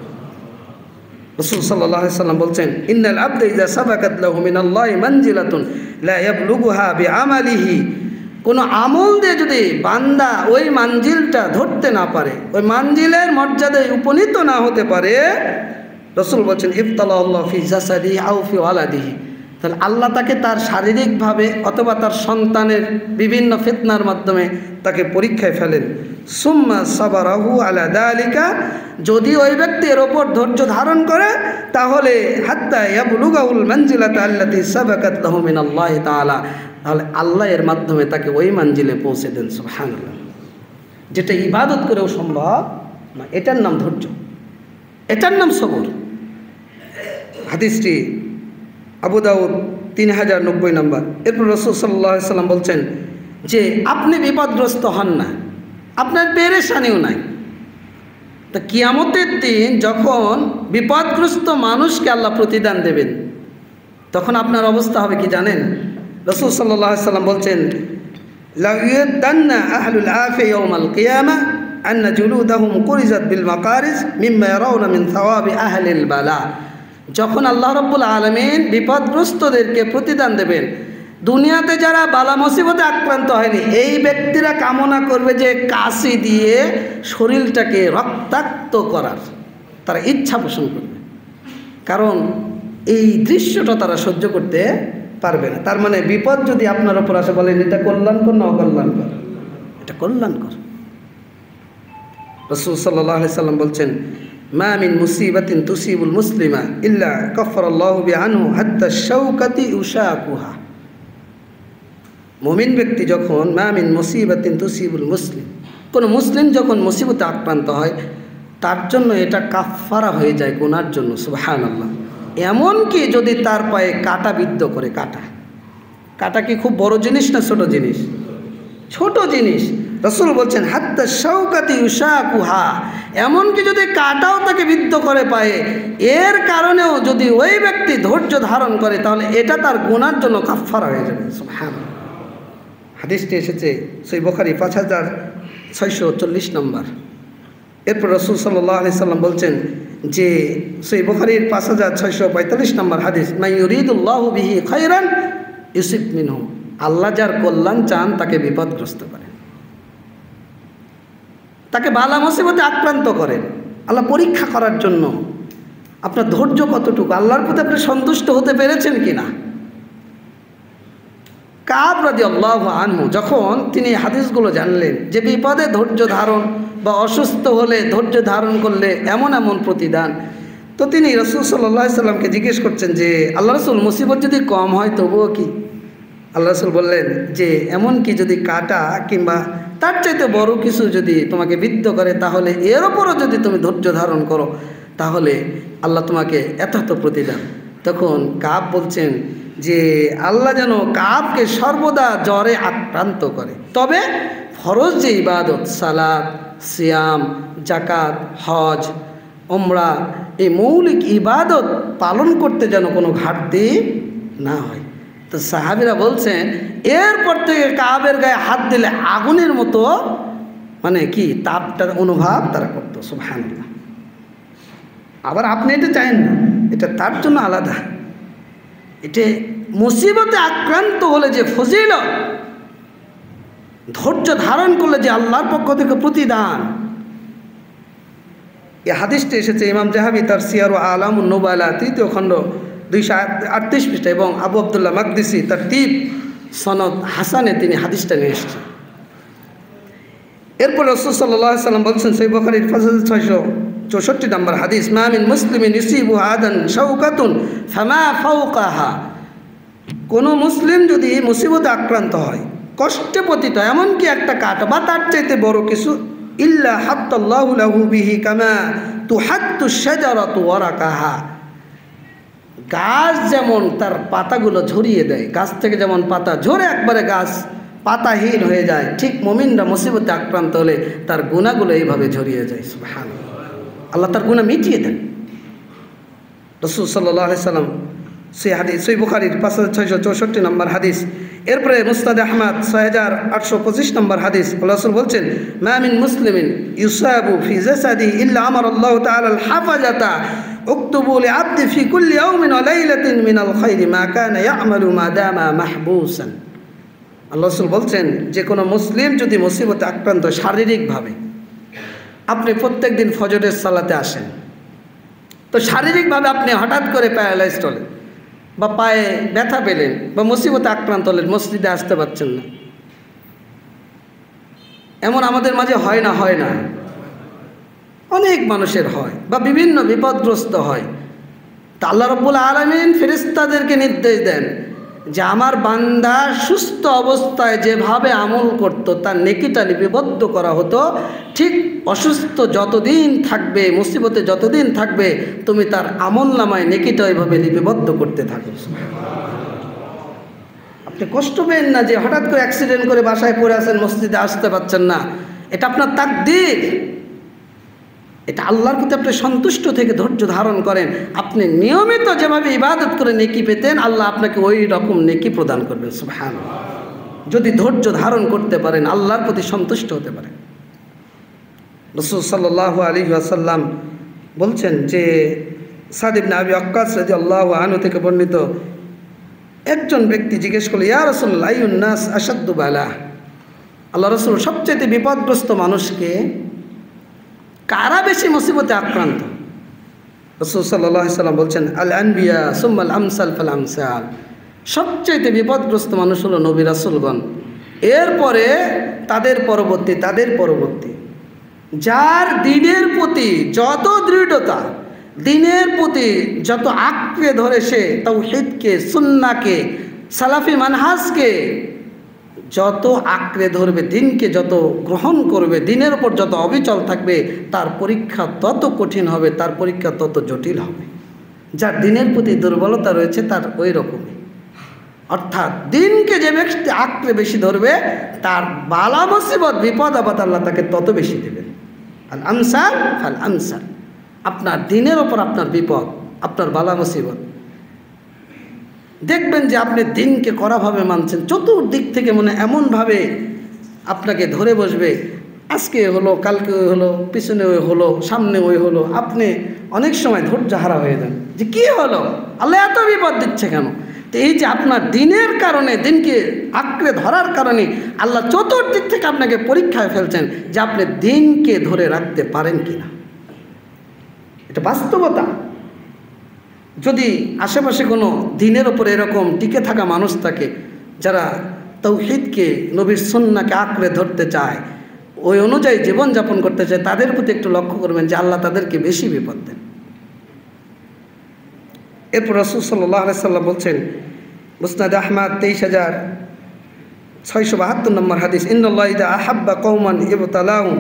Speaker 1: রাসূল সাল্লাল্লাহু আলাইহি ওয়াসাল্লাম বলছেন ইন্নাল আবদা ইযা সাবাকাত লাহু মিনাল্লাহি মানজিলাতুন লা ইয়াবলুগুহা বিআমালিহি, কোনো আমল দিয়ে যদি বান্দা ওই মানজিলটা ধরতে না পারে, ওই মানজিলের মর্যাদায় উপনীত না হতে পারে, রাসূল বলছেন ইবতালাল্লাহু ফি জাসাদিহি আও ফি ওয়ালাদিহি, তাহলে আল্লাহ তাকে তার শারীরিকভাবে অথবা তার সন্তানের বিভিন্ন ফিতনার মাধ্যমে তাকে পরীক্ষায় ফেলেন। সুম্মা সাবারাহু আলা যালিকা, যদি ওই ব্যক্তি এর ওপর ধৈর্য ধারণ করে তাহলে হাত্তা ইয়াবলুগাহুল মানজিলাতা আল্লাতী সাবাকাত লাহু মিনাল্লাহি তাআলা, তাহলে আল্লাহ এর মাধ্যমে তাকে ওই মানজিলে পৌঁছে দেন। সুবহানাল্লাহ। যেটা ইবাদত করেও সম্ভব না, এটার নাম ধৈর্য, এটার নাম সবর। হাদিসটি আবু দাউদ 3090 নম্বর। এরপর রাসূল সাল্লাল্লাহু আলাইহি ওয়াসাল্লাম বলছেন যে আপনি বিপদগ্রস্ত হন না, আপনার পেরেশানিও নাই। তা কিয়ামতের দিন যখন বিপদগ্রস্ত মানুষকে আল্লাহ প্রতিদান দেবেন তখন আপনার অবস্থা হবে কি জানেন? রাসূল সাল্লাল্লাহু আলাইহি ওয়াসাল্লাম বলছেন লা ইয়াদান্না আহলুল আফি ইয়াউমাল কিয়ামাহ আন্না জুলুদাহুম কুরিজাত বিল মাকারিজ মিম্মা ইয়ারাউনা মিন সাওয়াবি আহলিল বালা। যখন আল্লাহ রাব্বুল আলামিন বিপদগ্রস্তদেরকে প্রতিদান দেবেন দুনিয়াতে যারা বালা মুসিবতে আক্রান্ত হয়নি এই ব্যক্তিরা কামনা করবে যে কাশি দিয়ে শরীরটাকে রক্তাক্ত করার তারা ইচ্ছা পোষণ করবে, কারণ এই দৃশ্যটা তারা সহ্য করতে পারবে না। তার মানে বিপদ যদি আপনার উপর আসে, বলেন এটা কল্যাণকর না অকল্যাণকর? এটা কল্যাণকর। রাসূল সাল্লাল্লাহু আলাইহি সাল্লাম বলছেন, মা মিন মুসিবাতিন তুসিবুল মুসলিমা ইল্লা কাফফারাল্লাহু বিআনহু হাত্তা শাওকাতি ইউশাকুহা। মুমিন ব্যক্তি যখন, মা মিন মুসিবাতিন তুসিবুল মুসলিম, কোনো মুসলিম যখন মুসিবতে আক্রান্ত হয় তার জন্য এটা কাফফারা হয়ে যায় গুনার জন্য। সুবহানাল্লাহ। এমনকি যদি তার পায়ে কাঁটা বিদ্ধ করে, কাঁটা কি খুব বড় জিনিস না ছোট জিনিস? ছোট জিনিস। রাসূল বলছেন হাত্তা শাওকাতি ইউশাকুহা, এমনকি যদি কাঁটাও তাকে বিদ্ধ করে পায়ে, এর কারণেও যদি ওই ব্যক্তি ধৈর্য ধারণ করে তাহলে এটা তার গুনার জন্য কাফফারা হয়ে যাবে। সুবহানাল্লাহ। হাদিসটি এসেছে সহিহ বুখারী 5640 নম্বর। এরপর রাসূল সাল্লাল্লাহু আলাইহি সাল্লাম বলছেন যে সহিহ বুখারীর 5645 নম্বর হাদিস, মান ইউরিদুল্লাহু বিহি খায়রান ইউসিব মিনহু, আল্লাহ যার কল্যাণ চান তাকে বিপদগ্রস্ত করেন, তাকে বালা মুসিবতে আক্রান্ত করেন আল্লাহ পরীক্ষা করার জন্য আপনার ধৈর্য কতটুকু, আল্লাহর প্রতি আপনি সন্তুষ্ট হতে পেরেছেন কিনা। কাব রাদিয়াল্লাহু আনহু যখন তিনি হাদিসগুলো জানলেন যে বিপদে ধৈর্য ধারণ বা অসুস্থ হলে ধৈর্য ধারণ করলে এমন এমন প্রতিদান, তো তিনি রাসূল সাল্লাল্লাহু আলাইহি সাল্লামকে জিজ্ঞেস করছেন যে আল্লাহ রাসূল মুসিবত যদি কম হয় তবুও কি? আল্লাহ রাসূল বললেন যে এমন কি যদি কাঁটা কিংবা তার চাইতে বড় কিছু যদি তোমাকে বিদ্ধ করে তাহলে এর ওপরও যদি তুমি ধৈর্য ধারণ করো তাহলে আল্লাহ তোমাকে এত প্রতিদান। তখন কাব বলছেন যে আল্লাহ যেন কাবকে সর্বদা জ্বরে আক্রান্ত করে, তবে ফরজ যে ইবাদত সালাত, সিয়াম, জাকাত, হজ, উমরা, এই মৌলিক ইবাদত পালন করতে যেন কোনো ঘাটতি না হয়। তো সাহাবীরা বলছেন এরপর থেকে কাবের গায়ে হাত দিলে আগুনের মতো মানে কি তাপটার অনুভব তারা করতো। সুবহানাল্লাহ। আবার আপনি এটা চাইেন না, এটা তার জন্য আলাদা। এটা মুসিবতে আক্রান্ত হলে যে ফজিলত, ধৈর্য ধারণ করলে যে আল্লাহর পক্ষ থেকে প্রতিদান, এই হাদিসটি এসেছে ইমাম জাহাবি তার সিয়ার ও আলামুন নুবালা 3য় খণ্ড 238 পৃষ্ঠা এবং আবু আবদুল্লাহ মাকদিসি তার তিব সনদ হাসানে তিনি হাদিসটা নিয়ে এসেছেন। এরপর রাসূল সাল্লাল্লাহু আলাইহি সাল্লাম বলছেন সহিহ বুখারীর 5664 নম্বর হাদিস, মা মিন মুসলিমিন ইউসিবু আদান শাওকাতুন ফামা ফাওকাহা, কোনো মুসলিম যদি মুসিবতে আক্রান্ত হয়, কষ্টে পতিত হয়, এমনকি একটা কাঁটা বা তার চাইতে বড় কিছু, ইল্লা হাত্তাল্লাহু লাহু বিহি কামা তুহাত্তু শাজারাতু ওয়ারাকাহা, গাছ যেমন তার পাতাগুলো ঝরিয়ে দেয়, গাছ থেকে যেমন পাতা ঝরে একবারে গাছ পাতাহীন হয়ে যায়, ঠিক মুমিনরা মুসিবতে আক্রান্ত হলে তার গুনাহগুলো এইভাবে ঝরিয়ে যায়। সুবহানাল্লাহ। আল্লাহ তার গুনাহ মিটিয়ে দেন। রাসূল সাল্লাল্লাহু আলাইহি সাল্লাম সেই হাদিস সহিহ বুখারীর 5664 নম্বর হাদিস। এরপরে মুসনাদে আহমদ 6825 নম্বর হাদিস, রাসূল বলছেন মা মিন মুসলিমিন ইউসাবু ফি জাসাদিহি ইল্লা আমারাল্লাহু তাআলা আল হাফাজাতা উকতুবু লিআবদি ফি কুল্লি ইয়াওমিন ওয়া লাইলাতিন মিনাল খায়রি মা কানা ইয়ামালু মা দামা মাহবুসান। আল্লাহ রাসূল বলছেন যে কোনো মুসলিম যদি মুসিবতে আক্রান্ত শারীরিকভাবে, আপনি প্রত্যেক দিন ফজরের সালাতে আসেন, তো শারীরিকভাবে আপনি হঠাৎ করে প্যারালাইজড হলেন বা পায়ে ব্যথা পেলেন বা মুসিবতে আক্রান্ত হলেন, মসজিদে আসতে পারছেন না, এমন আমাদের মাঝে হয় না? হয় না? অনেক মানুষের হয়, বা বিভিন্ন বিপদগ্রস্ত হয়। তা আল্লাহ রাব্বুল আলামিন ফেরেশতাদেরকে নির্দেশ দেন যে আমার বান্দা সুস্থ অবস্থায় যেভাবে আমল করত তার নেকিটা লিপিবদ্ধ করা হতো, ঠিক অসুস্থ যতদিন থাকবে, মুসিবতে যতদিন থাকবে, তুমি তার আমল নামায় নেকিটা ওইভাবে লিপিবদ্ধ করতে থাকো। আপনি কষ্ট পেন না যে হঠাৎ করে অ্যাক্সিডেন্ট করে বাসায় পড়ে আছেন, মসজিদে আসতে পারছেন না, এটা আপনার তাকদীর। এটা আল্লাহর প্রতি আপনি সন্তুষ্ট থেকে ধৈর্য ধারণ করেন, আপনি নিয়মিত যেভাবে ইবাদত করে নেকি পেতেন আল্লাহ আপনাকে ওই রকম নেকি প্রদান করবেন। সুবহানাল্লাহ। যদি ধৈর্য ধারণ করতে পারেন, আল্লাহর প্রতি সন্তুষ্ট হতে পারেন। রাসূল সাল্লাল্লাহু আলাইহি ওয়াসাল্লাম বলছেন যে সাদ ইবনে আবি ওয়াক্কাস রাদিয়াল্লাহু আনহু থেকে বর্ণিত, একজন ব্যক্তি জিজ্ঞেস করল, ইয়া রাসূলুল্লাহ আইয়ুন নাস আশাদ্দু বালা, আল্লাহ রাসূল সবচেয়ে বিপদগ্রস্ত মানুষকে কারা বেশি মুসিবতে আক্রান্ত? রাসূল সাল্লাল্লাহু আলাইহি সাল্লাম বলছেন, আল আনবিয়া সুম্মাল আমসাল ফাল আমসাল, সবচেয়ে বিপদগ্রস্ত মানুষ হলো নবী রাসূলগণ, এরপরে তাদের পরবর্তী। যার দিনের প্রতি যত দৃঢ়তা, দিনের প্রতি যত আঁকড়ে ধরে সে তাওহীদকে, সুন্নাহকে, সালাফি মানহাজকে যত আঁকড়ে ধরবে, দিনকে যত গ্রহণ করবে, দিনের উপর যত অবিচল থাকবে, তার পরীক্ষা তত কঠিন হবে, তার পরীক্ষা তত জটিল হবে। যার দিনের প্রতি দুর্বলতা রয়েছে তার ওই রকমই, অর্থাৎ দিনকে যে ব্যক্তি আঁকড়ে বেশি ধরবে তার বালা মুসিবত, বিপদ আপদ আল্লাহ তাকে তত বেশি দেবেন। আল আমসাল ফাল আমসাল, আপনার দিনের ওপর আপনার বিপদ, আপনার বালা মুসিবত, দেখবেন যে আপনি দিনকে কড়াভাবে মানছেন, চতুর্দিক থেকে মনে এমনভাবে আপনাকে ধরে বসবে, আজকে হলো, কালকে ওই হলো, পিছনে ওই হলো, সামনে ওই হলো, আপনি অনেক সময় ধৈর্য হারা হয়ে যান যে কী হলো, আল্লাহ এত বিপদ দিচ্ছে কেন? তো এই যে আপনার দিনের কারণে, দিনকে আঁকড়ে ধরার কারণে আল্লাহ চতুর্দিক থেকে আপনাকে পরীক্ষায় ফেলছেন যে আপনি দিনকে ধরে রাখতে পারেন কি না। এটা বাস্তবতা। যদি আশেপাশে কোনো দিনের ওপরে এরকম টিকে থাকা মানুষ থাকে, যারা তাওহীদকে, নবীর সুন্নাহকে আঁকড়ে ধরতে চায়, ওই অনুযায়ী জীবনযাপন করতে চায়, তাদের প্রতি একটু লক্ষ্য করবেন যে আল্লাহ তাদেরকে বেশি বিপদ দেন। এরপর রাসূল সাল্লাল্লাহু আলাইহি সাল্লাম বলছেন, মুসনাদ আহমদ 23672 নম্বর হাদিস, ইন্নাল্লাহ ইযা আহাব্বা কওমান ইবতালাহুম,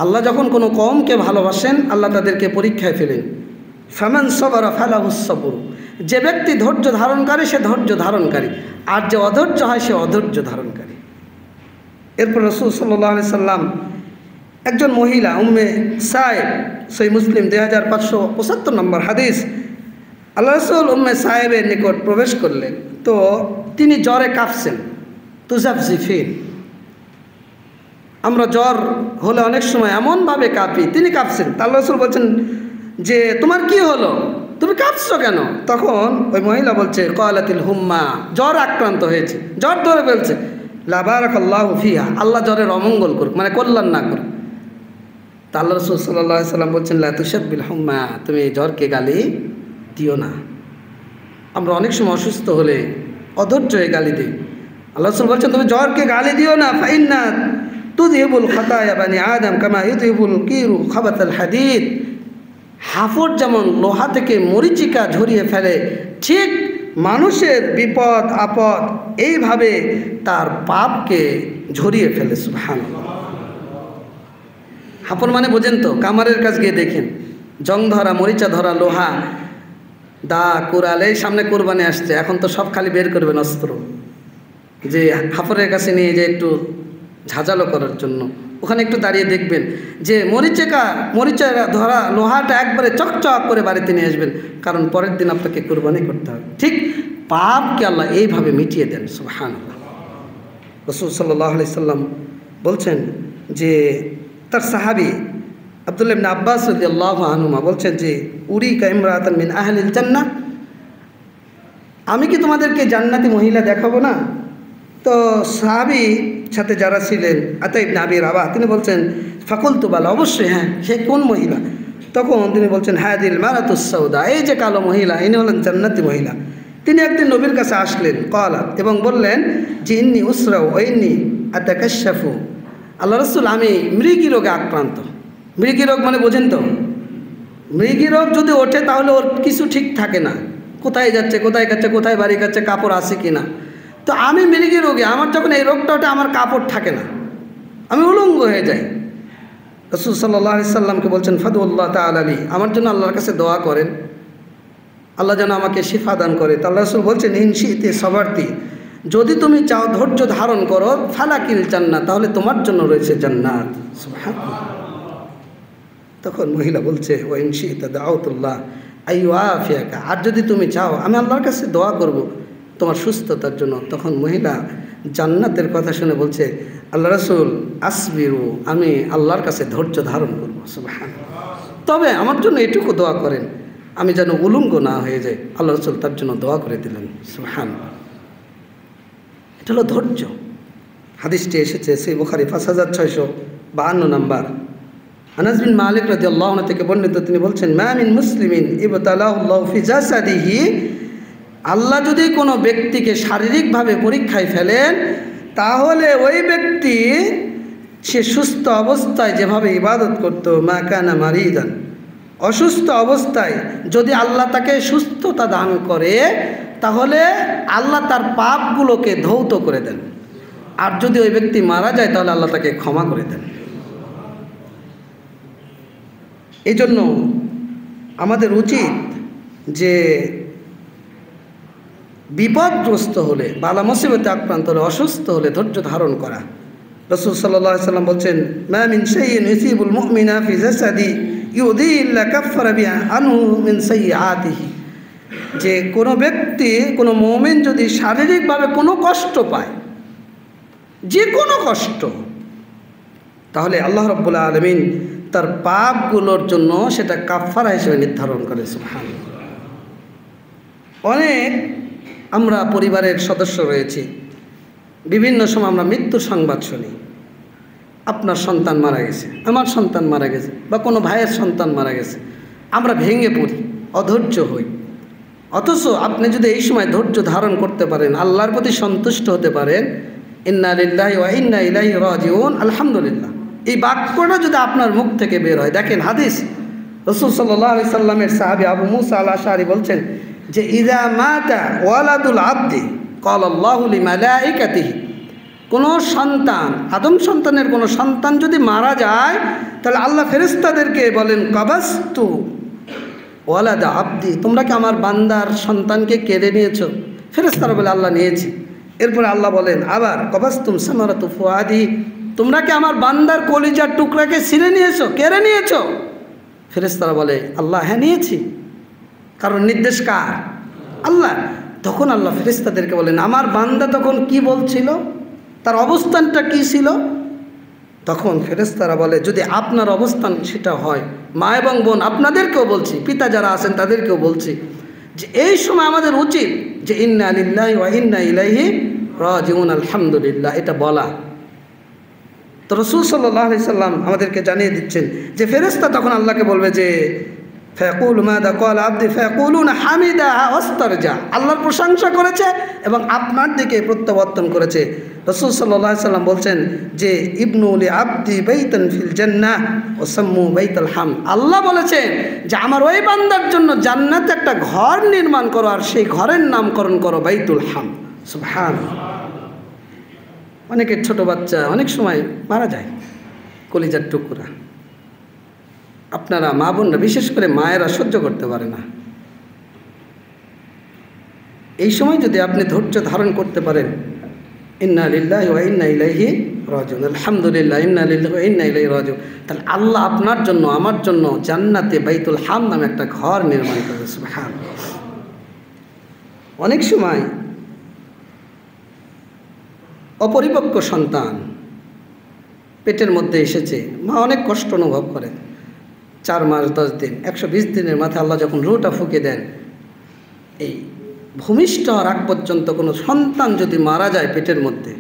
Speaker 1: আল্লাহ যখন কোনো কওমকে ভালোবাসেন আল্লাহ তাদেরকে পরীক্ষায় ফেলেন। ফামান সাবারা ফালাহুস সাবর, যে ব্যক্তি ধৈর্য ধারণকারী সে ধৈর্য ধারণকারী, আর যে অধৈর্য হয় সে অধৈর্য ধারণকারী। এরপর রাসূল সাল্লাল্লাহু আলাইহি সাল্লাম একজন মহিলা উম্মে সায়েব, সহিহ মুসলিম 2575 নম্বর হাদিস, আল্লাহ রাসূল উম্মে সায়েবের নিকট প্রবেশ করলেন, তো তিনি জ্বরে কাঁপছেন, তুজাফজিফিন, আমরা জ্বর হলে অনেক সময় এমনভাবে কাঁপি, তিনি কাঁপছেন। আল্লাহ রাসূল বলছেন যে তোমার কি হলো, তুমি কাঁপছো কেন? তখন ওই মহিলা বলছে, ক্বালাতিল হুম্মা, জ্বর আক্রান্ত হয়েছে, জ্বর ধরে ফেলছে। লা বারাকাল্লাহু ফিহা, আল্লাহ জ্বরের অমঙ্গল করুক, মানে কল্যাণ না করুক। তা আল্লাহ রাসূল সাল্লাল্লাহু আলাইহি সাল্লাম বলছেন, লা তুশাব্বিল হুম্মা, তুমি এই জ্বরকে গালি দিও না। আমরা অনেক সময় অসুস্থ হলে অধৈর্য হয়ে গালি দিই। আল্লাহ রাসূল বলছেন তুমি জ্বরকে গালি দিও না, ফাইন্না তুযহিবুল খাতায়া বানি আদম কামা ইযহিবুল কিরু খাবাতাল হাদিদ, হাফড় যেমন লোহা থেকে মরিচিকা ঝরিয়ে ফেলে, ঠিক মানুষের বিপদ আপদ এইভাবে তার পাপকে ঝরিয়ে ফেলে। সুবহানাল্লাহ। হাফড় মানে বোঝেন তো, কামারের কাছে গিয়ে দেখেন, জং ধরা, মরিচা ধরা লোহা, দা কুড়াল, এই সামনে কোরবানি আসছে, এখন তো সব খালি বের করবেন অস্ত্র, যে হাফড়ের কাছে নিয়ে যে একটু ঝাঁঝালো করার জন্য, ওখানে একটু দাঁড়িয়ে দেখবেন যে মরিচা ধরা লোহাটা একবারে চকচক করে বাড়িতে নিয়ে আসবেন, কারণ পরের দিন আপনাকে কোরবানি করতে হবে। ঠিক পাপকে আল্লাহ এইভাবে মিটিয়ে দেন। সুবহানাল্লাহ। রাসূল সাল্লাল্লাহু আলাইহি সাল্লাম বলছেন যে তার সাহাবী আব্দুল্লাহ ইবনে আব্বাস রাদিয়াল্লাহু আনহুমা বলছেন যে উরিকা ইমরাতান মিন আহলিল জান্নাহ, আমি কি তোমাদেরকে জান্নাতি মহিলা দেখাবো না? তো সাহাবী সাথে যারা ছিলেন, আতা ইবনে আবি রাবাহ, তিনি বলছেন ফাকুলতু বালা, অবশ্যই হ্যাঁ, সে কোন মহিলা? তখন তিনি বলছেন হাদিল মারাতুস সাউদা, এই যে কালো মহিলা, ইনি হলেন জান্নাতি মহিলা। তিনি একদিন নবীর কাছে আসলেন, ক্বালাত, এবং বললেন যে ইন্নী উসরাউ ওয়া ইন্নী আতাকাশশাফু, আল্লাহ রাসূল আমি মৃগী রোগে আক্রান্ত। মৃগী রোগ মানে বোঝেন তো, মৃগী রোগ যদি ওঠে তাহলে ওর কিছু ঠিক থাকে না, কোথায় যাচ্ছে, কোথায় খাচ্ছে, কোথায় বাড়ি খাচ্ছে, কাপড় আছে কি না। তো আমি মৃগী রোগে, আমার যখন এই রোগটা ওঠে আমার কাপড় থাকে না, আমি উলঙ্গ হয়ে যাই। রাসূল সাল্লাল্লাহু আলাইহি সাল্লামকে বলছেন ফাদুল্লাহ তাআলা লি, আমার জন্য আল্লাহর কাছে দোয়া করেন, আল্লাহ যেন আমাকে শিফা দান করে। তো আল্লাহ রাসূল বলছেন ইনশিতে সবারতি, যদি তুমি চাও ধৈর্য ধারণ করো, ফালাকিল জান্নাত, তাহলে তোমার জন্য রয়েছে জান্নাত। সুবহানাল্লাহ। তখন মহিলা বলছে ওয়া ইনশিতা দাউতুল্লাহ আইয়ুআফিয়াকা, আর যদি তুমি চাও আমি আল্লাহর কাছে দোয়া করব তোমার সুস্থতার জন্য। তখন মহিলা জান্নাতের কথা শুনে বলছে আল্লাহ রাসূল আসবিরু, আমি আল্লাহর কাছে ধৈর্য ধারণ করব। সুবহানাল্লাহ। তবে আমার জন্য এটুকু দোয়া করেন আমি যেন উলঙ্গ না হয়ে যাই। আল্লাহ রাসূল তার জন্য দোয়া করে দিলেন। সুবহানাল্লাহ। এটা হলো ধৈর্য। হাদিসটি এসেছে সহিহ বুখারী 5652 নাম্বার। আনাস বিন মালিক রাদিয়াল্লাহু আনহু থেকে বর্ণিত, তিনি বলছেন, মা মিন মুসলিমিন ইবতালাহুল্লাহু ফি জাসাদিহি, আল্লাহ যদি কোনো ব্যক্তিকে শারীরিকভাবে পরীক্ষায় ফেলেন, তাহলে ওই ব্যক্তি সে সুস্থ অবস্থায় যেভাবে ইবাদত করত, মা কানা মারিদান, অসুস্থ অবস্থায় যদি আল্লাহ তাকে সুস্থতা দান করে, তাহলে আল্লাহ তার পাপগুলোকে ধৌত করে দেন। আর যদি ওই ব্যক্তি মারা যায়, তাহলে আল্লাহ তাকে ক্ষমা করে দেন। এই জন্য আমাদের উচিত যে বিপদগ্রস্ত হলে, বালা মুসিবতে আক্রান্ত হলে, অসুস্থ হলে ধৈর্য ধারণ করা। রাসূল সাল্লাল্লাহু আলাইহি ওয়াসাল্লাম বলছেন, মা মিন শাইইন ইউসিবুল মুমিনা ফি জাসাদি ইউদি ইল্লা কাফারা বিহা আনহু মিন সাইয়্যাতিহি, যে কোনো ব্যক্তি, কোনো মুমিন যদি শারীরিকভাবে কোনো কষ্ট পায়, যে কোনো কষ্ট, তাহলে আল্লাহ রাব্বুল আলামিন তার পাপগুলোর জন্য সেটা কাফারা হিসেবে নির্ধারণ করে। সুবহানাল্লাহ। অনেক আমরা পরিবারের সদস্য রয়েছি, বিভিন্ন সময় আমরা মৃত্যুর সংবাদ শুনি। আপনার সন্তান মারা গেছে, আমার সন্তান মারা গেছে, বা কোনো ভাইয়ের সন্তান মারা গেছে, আমরা ভেঙে পড়ি, অধৈর্য হই। অথচ আপনি যদি এই সময় ধৈর্য ধারণ করতে পারেন, আল্লাহর প্রতি সন্তুষ্ট হতে পারেন, ইন্না লিল্লাহি ওয়া ইন্না ইলাইহি রাজিউন, আলহামদুলিল্লাহ, এই বাক্যটা যদি আপনার মুখ থেকে বের হয়। দেখেন হাদিস, রাসূল সাল্লাল্লাহু আলাইহি সাল্লামের সাহাবী আবু মুসা আল আশআরী বলছেন যে ইযা মাতা ওয়ালাদুল আবদি ক্বালা আল্লাহু লিমালাইকাতিহি, কোনো সন্তান, আদম সন্তানের কোনো সন্তান যদি মারা যায়, তাহলে আল্লাহ ফেরেশতাদেরকে বলেন, কাবাস্তু ওয়ালাদা আবদি, তোমরা কি আমার বান্দার সন্তানকে কেড়ে নিয়েছো? ফেরেশতারা বলে, আল্লাহ নিয়েছি। এরপরে আল্লাহ বলেন আবার, কাবাস্তুম সামারাতু ফুআদি, তোমরা কি আমার বান্দার কলিজার টুকরাকে ছিঁড়ে নিয়েছো, কেড়ে নিয়েছো? ফেরেশতারা বলে, আল্লাহ হ্যাঁ নিয়েছি। কারণ নির্দেশ কার? আল্লাহ। তখন আল্লাহ ফেরেশতাদেরকে বলেন, আমার বান্দা তখন কি বলছিল, তার অবস্থানটা কি ছিল? তখন ফেরেশতারা বলে, যদি আপনার অবস্থান সেটা হয়, মা এবং বোন আপনাদেরকেও বলছি, পিতা যারা আছেন তাদেরকেও বলছি, যে এই সময় আমাদের উচিত যে ইন্না লিল্লাহি ওয়া ইন্না ইলাইহি রাজিউন, আলহামদুলিল্লাহ, এটা বলা। তো রাসূল সাল্লাল্লাহু আলাইহি সাল্লাম আমাদেরকে জানিয়ে দিচ্ছেন যে ফেরেশতা তখন আল্লাহকে বলবে যে ফায়াকুলু মাযা ক্বালা আবদি ফায়াকুলুনা হামিদাহা ওয়াস্তারজা, আল্লাহর প্রশংসা করেছে এবং আপনার দিকে প্রত্যাবর্তন করেছে। রাসূল সাল্লাল্লাহু আলাইহি সাল্লাম বলছেন যে ইবনু লি আবদি বাইতান ফিল জান্নাহ ওয়া সাম্মু বাইতাল হামদ, আল্লাহ বলেছেন যে আমার ওই বান্দার জন্য জান্নাতে একটা ঘর নির্মাণ করো, আর সেই ঘরের নামকরণ করো বাইতুল হামদ। সুবহানাল্লাহ। অনেকের ছোট বাচ্চা অনেক সময় মারা যায়, কলিজার টুকরা। আপনারা মা বোনরা, বিশেষ করে মায়েরা সহ্য করতে পারে না। এই সময় যদি আপনি ধৈর্য ধারণ করতে পারেন, ইন্না লিল্লাহি ওয়া ইন্না ইলাইহি রাজিউন, আলহামদুলিল্লাহ, ইন্না লিল্লাহি ওয়া ইন্না ইলাইহি রাজিউন, তাহলে আল্লাহ আপনার জন্য, আমার জন্য জান্নাতে বাইতুল হামদ নামে একটা ঘর নির্মাণ করবে। সুবহানাল্লাহ। অনেক সময় অপরিপক্ক সন্তান পেটের মধ্যে এসেছে, মা অনেক কষ্ট অনুভব করে। 4 মাস 10 দিন, 120 দিনের মাথায় আল্লাহ যখন রুহটা ফুঁকে দেন, এই ভূমিষ্ঠ হওয়ার আগ পর্যন্ত কোনো সন্তান যদি মারা যায় পেটের মধ্যে,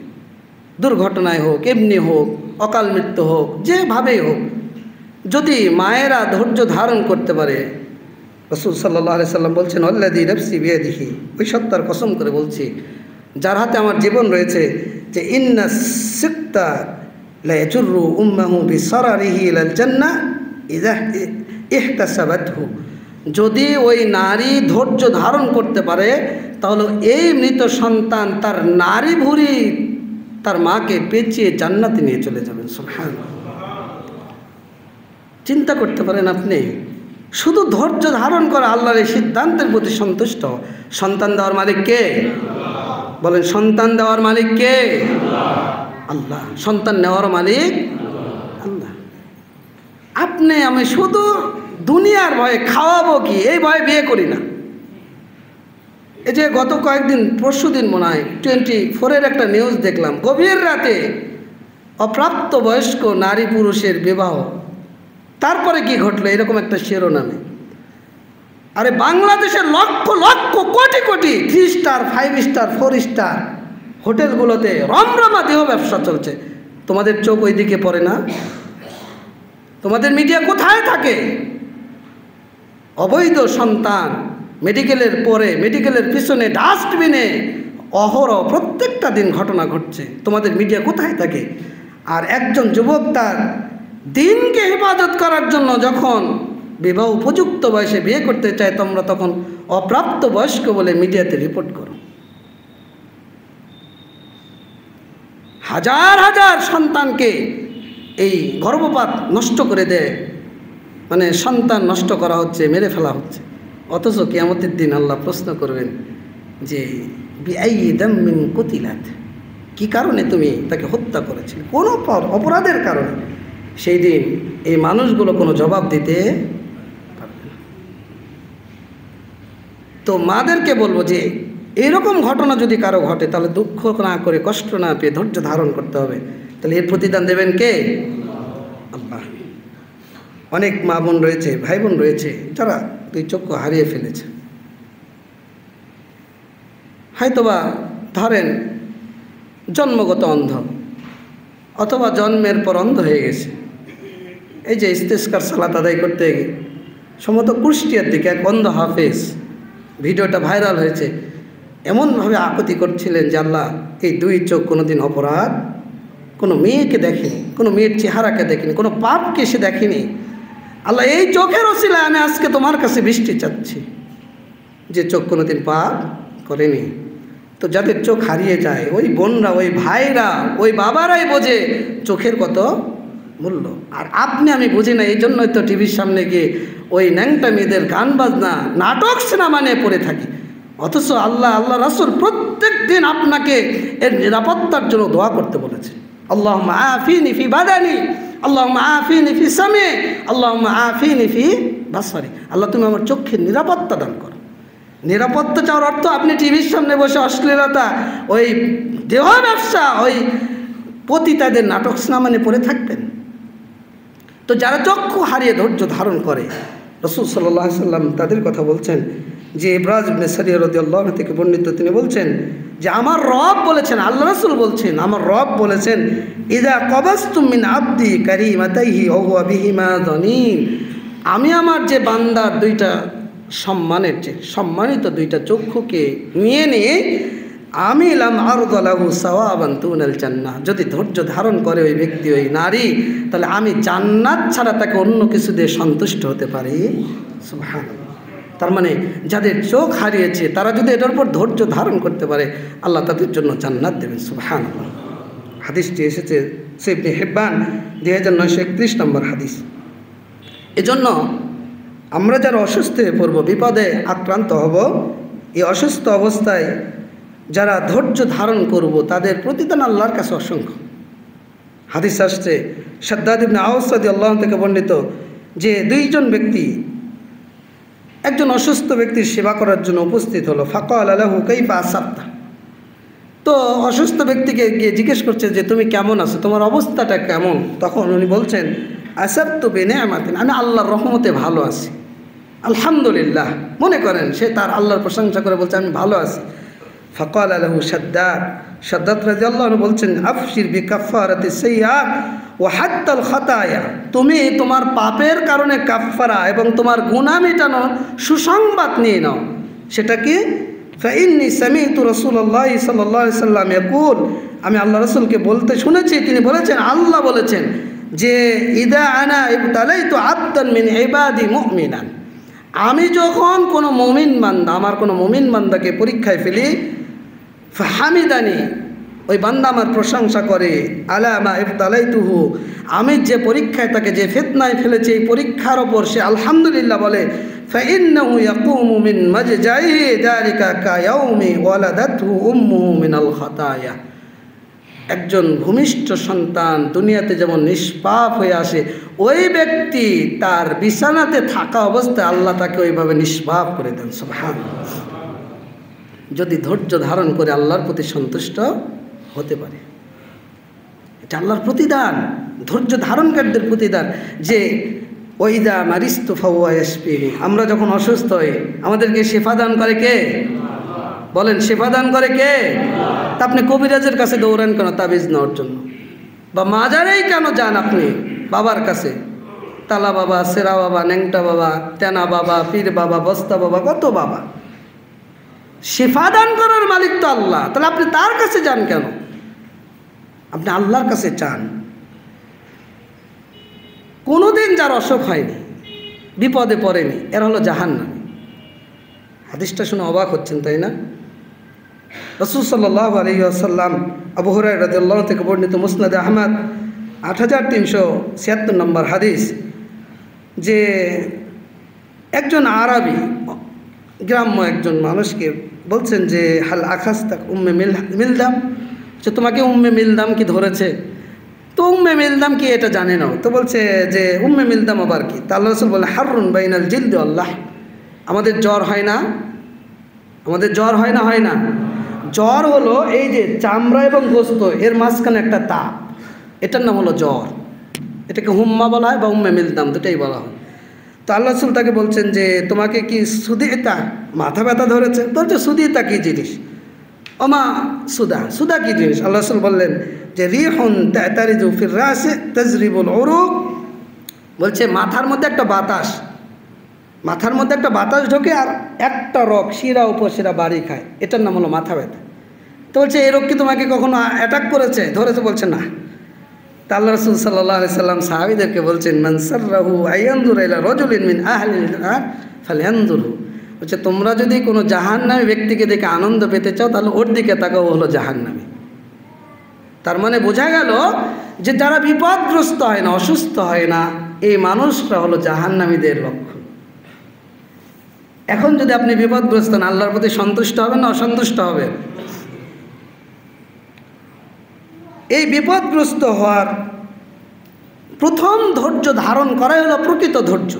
Speaker 1: দুর্ঘটনায় হোক, এমনি হোক, অকাল মৃত্যু হোক, যেভাবেই হোক, যদি মায়েরা ধৈর্য ধারণ করতে পারে, রাসূল সাল্লাল্লাহু আলাইহি সাল্লাম বলছেন, আল্লাযী নাফসি বিয়াদিহি, ওই সত্তার কসম করে বলছি যার হাতে আমার জীবন রয়েছে, যে ইন্না সিকতা লা ইয়াজুরু উম্মাহু বিসারারিহি ইলাল জান্নাহ ইযা ইহতাসাবাতহু, যদি ওই নারী ধৈর্য ধারণ করতে পারে, তাহলে এই মৃত সন্তান তার নারী ভুঁড়ি তার মাকে পেঁচিয়ে জান্নাতে নিয়ে চলে যাবেন। সুবহানাল্লাহ। চিন্তা করতে পারেন আপনি, শুধু ধৈর্য ধারণ করে আল্লাহর এই সিদ্ধান্তের প্রতি সন্তুষ্ট। সন্তান দেওয়ার মালিক কে? বলেন, সন্তান দেওয়ার মালিক কে? আল্লাহ। সন্তান নেওয়ার মালিক আল্লাহ। আপনি আমি শুধু দুনিয়ার ভয়ে, খাওয়াবো কি, এই ভয়ে বিয়ে করি না। এই যে গত কয়েকদিন, পরশুদিন মনে হয় 24-এর একটা নিউজ দেখলাম, গভীর রাতে অপ্রাপ্ত বয়স্ক নারী পুরুষের বিবাহ। তারপরে কি ঘটলো, এরকম একটা শিরোনামে আরে বাংলাদেশের lakh lakh crore crore 3 star 5 star 4 star হোটেলগুলোতে রমরমা দেহ ব্যবসা চলছে, তোমাদের চোখ ওই দিকে পড়ে না? তোমাদের মিডিয়া কোথায় থাকে? অবৈধ সন্তান মেডিকেলের পরে, মেডিকেলের পিছনে, ডাস্টবিনে অহরহ প্রত্যেকটা দিন ঘটনা ঘটছে, তোমাদের মিডিয়া কোথায় থাকে? আর একজন যুবক তার দিনকে হেফাজত করার জন্য যখন বিবাহ উপযুক্ত বয়সে বিয়ে করতে চায়, তোমরা তখন অপ্রাপ্ত বয়স্ক বলে মিডিয়াতে রিপোর্ট করো। হাজার হাজার সন্তানকে এই গর্ভপাত নষ্ট করে দেয়, মানে সন্তান নষ্ট করা হচ্ছে, মেরে ফেলা হচ্ছে। অথচ কিয়ামতের দিন আল্লাহ প্রশ্ন করবেন যে বিআইয়ি দাম্মিন কুতিলাত, কি কারণে তুমি তাকে হত্যা করেছিলে, কোন অপরাধের কারণে? সেই দিন এই মানুষগুলো কোনো জবাব দিতে পারবে না। তো মাদেরকে বলবো যে এরকম ঘটনা যদি কারো ঘটে, তাহলে দুঃখ না করে, কষ্ট না পেয়ে ধৈর্য ধারণ করতে হবে। তাহলে এর প্রতিদান দেবেন কে? আল্লাহ। অনেক মা বোন রয়েছে, ভাই বোন রয়েছে যারা 2 চক্ষু হারিয়ে ফেলেছে। হয়তোবা ধরেন জন্মগত অন্ধ, অথবা জন্মের পর অন্ধ হয়ে গেছে। এই যে ইস্তেসকার সালাত আদায় করতে গিয়ে সম্ভবত কুষ্টিয়ার দিকে এক অন্ধ হাফেজ, ভিডিওটা ভাইরাল হয়েছে, এমনভাবে আকুতি করছিলেন যে আল্লাহ, এই 2 চোখ কোনোদিন অপরাধ, কোনো মেয়েকে দেখেনি, কোনো মেয়ের চেহারাকে দেখেনি, কোনো পাপকে সে দেখেনি। আল্লাহ, এই চোখের ওসিলায় আমি আজকে তোমার কাছে বৃষ্টি চাচ্ছি, যে চোখ কোনোদিন পাপ করেনি। তো যাদের চোখ হারিয়ে যায়, ওই বোনরা, ওই ভাইরা, ওই বাবারাই বোঝে চোখের কত মূল্য। আর আপনি আমি বুঝি না, এই জন্যই তো টিভির সামনে গিয়ে ওই ন্যাংটা মেয়েদের গান বাজনা, নাটক, সিনেমা নিয়ে পড়ে থাকি। অথচ আল্লাহ রাসূল প্রত্যেক দিন আপনাকে এর নিরাপত্তার জন্য দোয়া করতে বলেছে। আল্লাহুম্মা আফিনি ফি বাদানি, আল্লাহুম্মা আফিনি ফি সামি, আল্লাহুম্মা আফিনি ফি বাসারি। আল্লাহ, তুমি আমার চোখের নিরাপত্তা দান করো। নিরাপত্তা চাওয়ার অর্থ আপনি টিভির সামনে বসে অশ্লীলতা, ওই দেহ ব্যবসা, ওই পতিতাদের নাটক সিনেমা নিয়ে পড়ে থাকবেন? তো যারা চক্ষু হারিয়ে ধৈর্য ধারণ করে, রাসূল সাল্লাল্লাহু আলাইহি সাল্লাম তাদের কথা বলছেন। যে ইবরাজ ইবনে সারিয়া রাদিয়াল্লাহু আনহু থেকে বর্ণিত, তিনি বলছেন যে আমার রব বলেছেন, আল্লাহ রাসূল বলছেন, আমার রব বলেছেন, ইযা কবাসতুম মিন আবদি কারিমাতাইহি ওয়া হুয়া বিহিমা যানীন, আমি আমার যে বান্দার 2টা সম্মানের, যে সম্মানিত 2টা চক্ষুকে নিয়ে আমি লাম আরদালাহু সাওয়াবান তুনাল জান্নাহ, যদি ধৈর্য ধারণ করে ওই ব্যক্তি, ওই নারী, তাহলে আমি জান্নাত ছাড়া তাকে অন্য কিছু দিয়ে সন্তুষ্ট হতে পারি। সুবহানাল্লাহ। তার মানে যাদের চোখ হারিয়েছে তারা যদি এটার উপর ধৈর্য ধারণ করতে পারে, আল্লাহ তাদের জন্য জান্নাত দেবেন। সুবহানাল্লাহ। হাদিসটি এসেছে সহিহ ইবনে হিব্বান 2931 নম্বর হাদিস। এজন্য আমরা যারা অসুস্থ হয়ে পড়ব, বিপদে আক্রান্ত হব, এই অসুস্থ অবস্থায় যারা ধৈর্য ধারণ করব, তাদের প্রতিদান আল্লাহর কাছে অসংখ্য। হাদিস আসছে শাদ্দাদ ইবনে আওস রাদিয়াল্লাহু আনহু থেকে বর্ণিত যে 2 জন ব্যক্তি একজন অসুস্থ ব্যক্তির সেবা করার জন্য উপস্থিত হলো। ফাকাল লাহু কাইফা আসাবতা, তো অসুস্থ ব্যক্তিকে গিয়ে জিজ্ঞেস করছে যে তুমি কেমন আছো, তোমার অবস্থাটা কেমন? তখন উনি বলছেন আসাবতু বিনিআমাতিন, আমি আল্লাহর রহমতে ভালো আছি, আলহামদুলিল্লাহ। মনে করেন সে তার আল্লাহর প্রশংসা করে বলছে আমি ভালো আছি। ফাকাল লাহু শাদ্দাদ রাদিয়াল্লাহু আনহু বলছেন আফশির বিকাফফারাতি সাইয়্যাত ওয়া হাত্তাল খাতায়া, তুমি তোমার পাপের কারণে কাফফারা এবং তোমার গুনাহ মেটানোর সুসংবাদ নিয়ে নাও। সেটা কি? ফাইন্নী সামি'তু রাসূলুল্লাহ সাল্লাল্লাহু আলাইহি সাল্লাম ইয়াকুল, আমি আল্লাহ রাসূলকে বলতে শুনেছি, তিনি বলেছেন, আল্লাহ বলেছেন যে ইদা আনা ইবতালাইতু আবদান মিন ইবাদি মুমিনান, আমি যখন কোনো মুমিন বান্দা, আমার কোনো মুমিন বান্দাকে পরীক্ষায় ফেলি, ফাহামিদানি, ওই বান্দা আমার প্রশংসা করে, আলা মা ইবতালাইতুহু, আমি যে পরীক্ষায় তাকে, যে ফিতনায় ফেলেছি, এই পরীক্ষার ওপর সে আলহামদুলিল্লাহ বলে, ফাইন্নাহু ইয়াকুমু মিন মাজজাইহি যালিকা কায়াউমি ওয়ালাদাতহু উম্মুহু মিনাল খাতায়া, একজন ভূমিষ্ঠ সন্তান দুনিয়াতে যেমন নিষ্পাপ হয়ে আসে, ওই ব্যক্তি তার বিছানাতে থাকা অবস্থায় আল্লাহ তাকে ওইভাবে নিষ্পাপ করে দেন। সুবহানাল্লাহ। যদি ধৈর্য ধারণ করে আল্লাহর প্রতি সন্তুষ্ট হতে পারে, এটা আল্লাহর প্রতিদান, ধৈর্য ধারণকারীদের প্রতিদান। যে ওয়াইদা মারিস্তু ফাহুয়া ইয়াশফিনি, আমরা যখন অসুস্থ হই আমাদেরকে শেফা দান করে কে? বলেন, শেফা দান করে কে? তা আপনি কবিরাজের কাছে দৌড়ান কেন তাবিজ নেওয়ার জন্য? বা মাজারেই কেন যান আপনি বাবার কাছে? তালা বাবা, সেরা বাবা, ন্যাংটা বাবা, তেনা বাবা, পীর বাবা, বস্তা বাবা, কত বাবা। শেফা দান করার মালিক তো আল্লাহ, তাহলে আপনি তার কাছে যান কেন? আপনি আল্লাহর কাছে চান। কোনোদিন যার অসুখ হয়নি, বিপদে পড়েনি, এরা হলো জাহান্নামী। হাদিসটা শুনে অবাক হচ্ছেন, তাই না? রাসূল সাল্লাল্লাহু আলাইহি ওয়াসাল্লাম আবু হুরায়রা রাদিয়াল্লাহু থেকে বর্ণিত মুসনাদে আহমদ 8376 নম্বর হাদিস, যে একজন আরবি গ্রাম্য একজন মানুষকে বলছেন যে হাল আখাস্তাক উম্মে মিলদাম, যে তোমাকে উম্মে মিলদাম কি ধরেছে? তো উম্মে মিলদাম কি এটা জানে না। তো বলছে যে উম্মে মিলদাম আবার কি? তা আল্লাহ রাসূল বলে হাররুন বাইনাল জিলদি আল্লাহ, আমাদের জ্বর হয় না? আমাদের জ্বর হয় না? হয় না। জ্বর হলো এই যে চামড়া এবং গোস্ত এর মাঝখানে একটা তাপ, এটার নাম হলো জ্বর। এটাকে হুম্মা বলা হয় বা উম্মে মিলদাম, দুটাই বলা হয়। তো আল্লাহ রাসূল তাকে বলছেন যে তোমাকে কি সুদিতা, মাথা ব্যথা ধরেছে? তো হচ্ছে সুদিতা কী জিনিস? ওমা সুদা, সুদা কী জিনিস? আল্লাহ রাসূল বললেন যে রিহুন তাতারিজু ফির রাসি তাজরিবুল উরুক, বলছে মাথার মধ্যে একটা বাতাস, মাথার মধ্যে একটা বাতাস ঢোকে আর একটা রোগ শিরা উপশিরা বাড়ি খায়, এটার নাম হলো মাথা ব্যথা। তো বলছে এই রোগ কি তোমাকে কখনো অ্যাটাক করেছে, ধরেছে? বলছে না। তা আল্লাহ রাসূল সাল্লাল্লাহু আলাইহি সাল্লাম সাহাবীদেরকে বলছেন মান সাররাহু আয়ানজুরা ইলা রাজুলিন মিন আহলিল নার ফালয়ানজুরু, বলছে তোমরা যদি কোনো জাহান্নামী ব্যক্তিকে দেখে আনন্দ পেতে চাও তাহলে ওর দিকে তাকাও, হলো জাহান্নামী। তার মানে বোঝা গেল যে যারা বিপদগ্রস্ত হয় না, অসুস্থ হয় না, এই মানুষরা হলো জাহান্নামীদের লক্ষণ। এখন যদি আপনি বিপদগ্রস্ত হন, আল্লাহর প্রতি সন্তুষ্ট হবেন না অসন্তুষ্ট হবেন? এই বিপদগ্রস্ত হওয়ার প্রথম ধৈর্য ধারণ করাই হলো প্রকৃত ধৈর্য।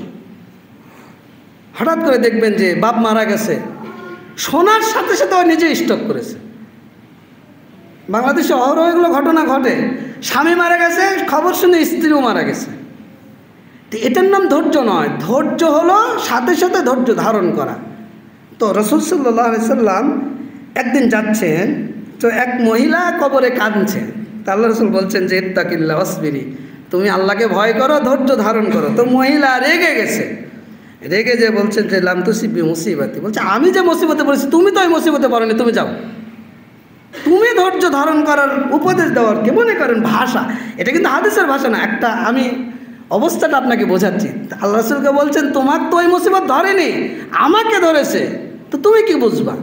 Speaker 1: হঠাৎ করে দেখবেন যে বাপ মারা গেছে, শোনার সাথে সাথে ও নিজে স্টপ করেছে। বাংলাদেশে অহরহ এগুলো ঘটনা ঘটে। স্বামী মারা গেছে, খবর শুনে স্ত্রীও মারা গেছে। তো এটার নাম ধৈর্য নয়। ধৈর্য হলো সাথে সাথে ধৈর্য ধারণ করা। তো রাসূল সাল্লাল্লাহু আলাইহি সাল্লাম একদিন যাচ্ছেন, তো এক মহিলা কবরে কাঁদছে। তা আল্লাহ রাসূল বলছেন যে ইত্তাকিল্লাহ ওয়াসবিরি, তুমি আল্লাহকে ভয় করো, ধৈর্য ধারণ করো। তো মহিলা রেগে গেছে, রেগে যে বলছেন যে লাম তুসিবি মুসিবাতি, বলছে আমি যে মুসিবতে পড়েছি তুমি তো ওই মুসিবতে পড়োনি, তুমি যাও। তুমি ধৈর্য ধারণ করার উপদেশ দেওয়ার কে মনে করেন ভাষা, এটা কিন্তু হাদিসের ভাষা না। একটা আমি অবস্থাটা আপনাকে বোঝাচ্ছি। আল্লাহ রাসূলকে বলছেন তোমার তো ওই মুসিবত ধরেনি, আমাকে ধরেছে, তো তুমি কি বুঝবা?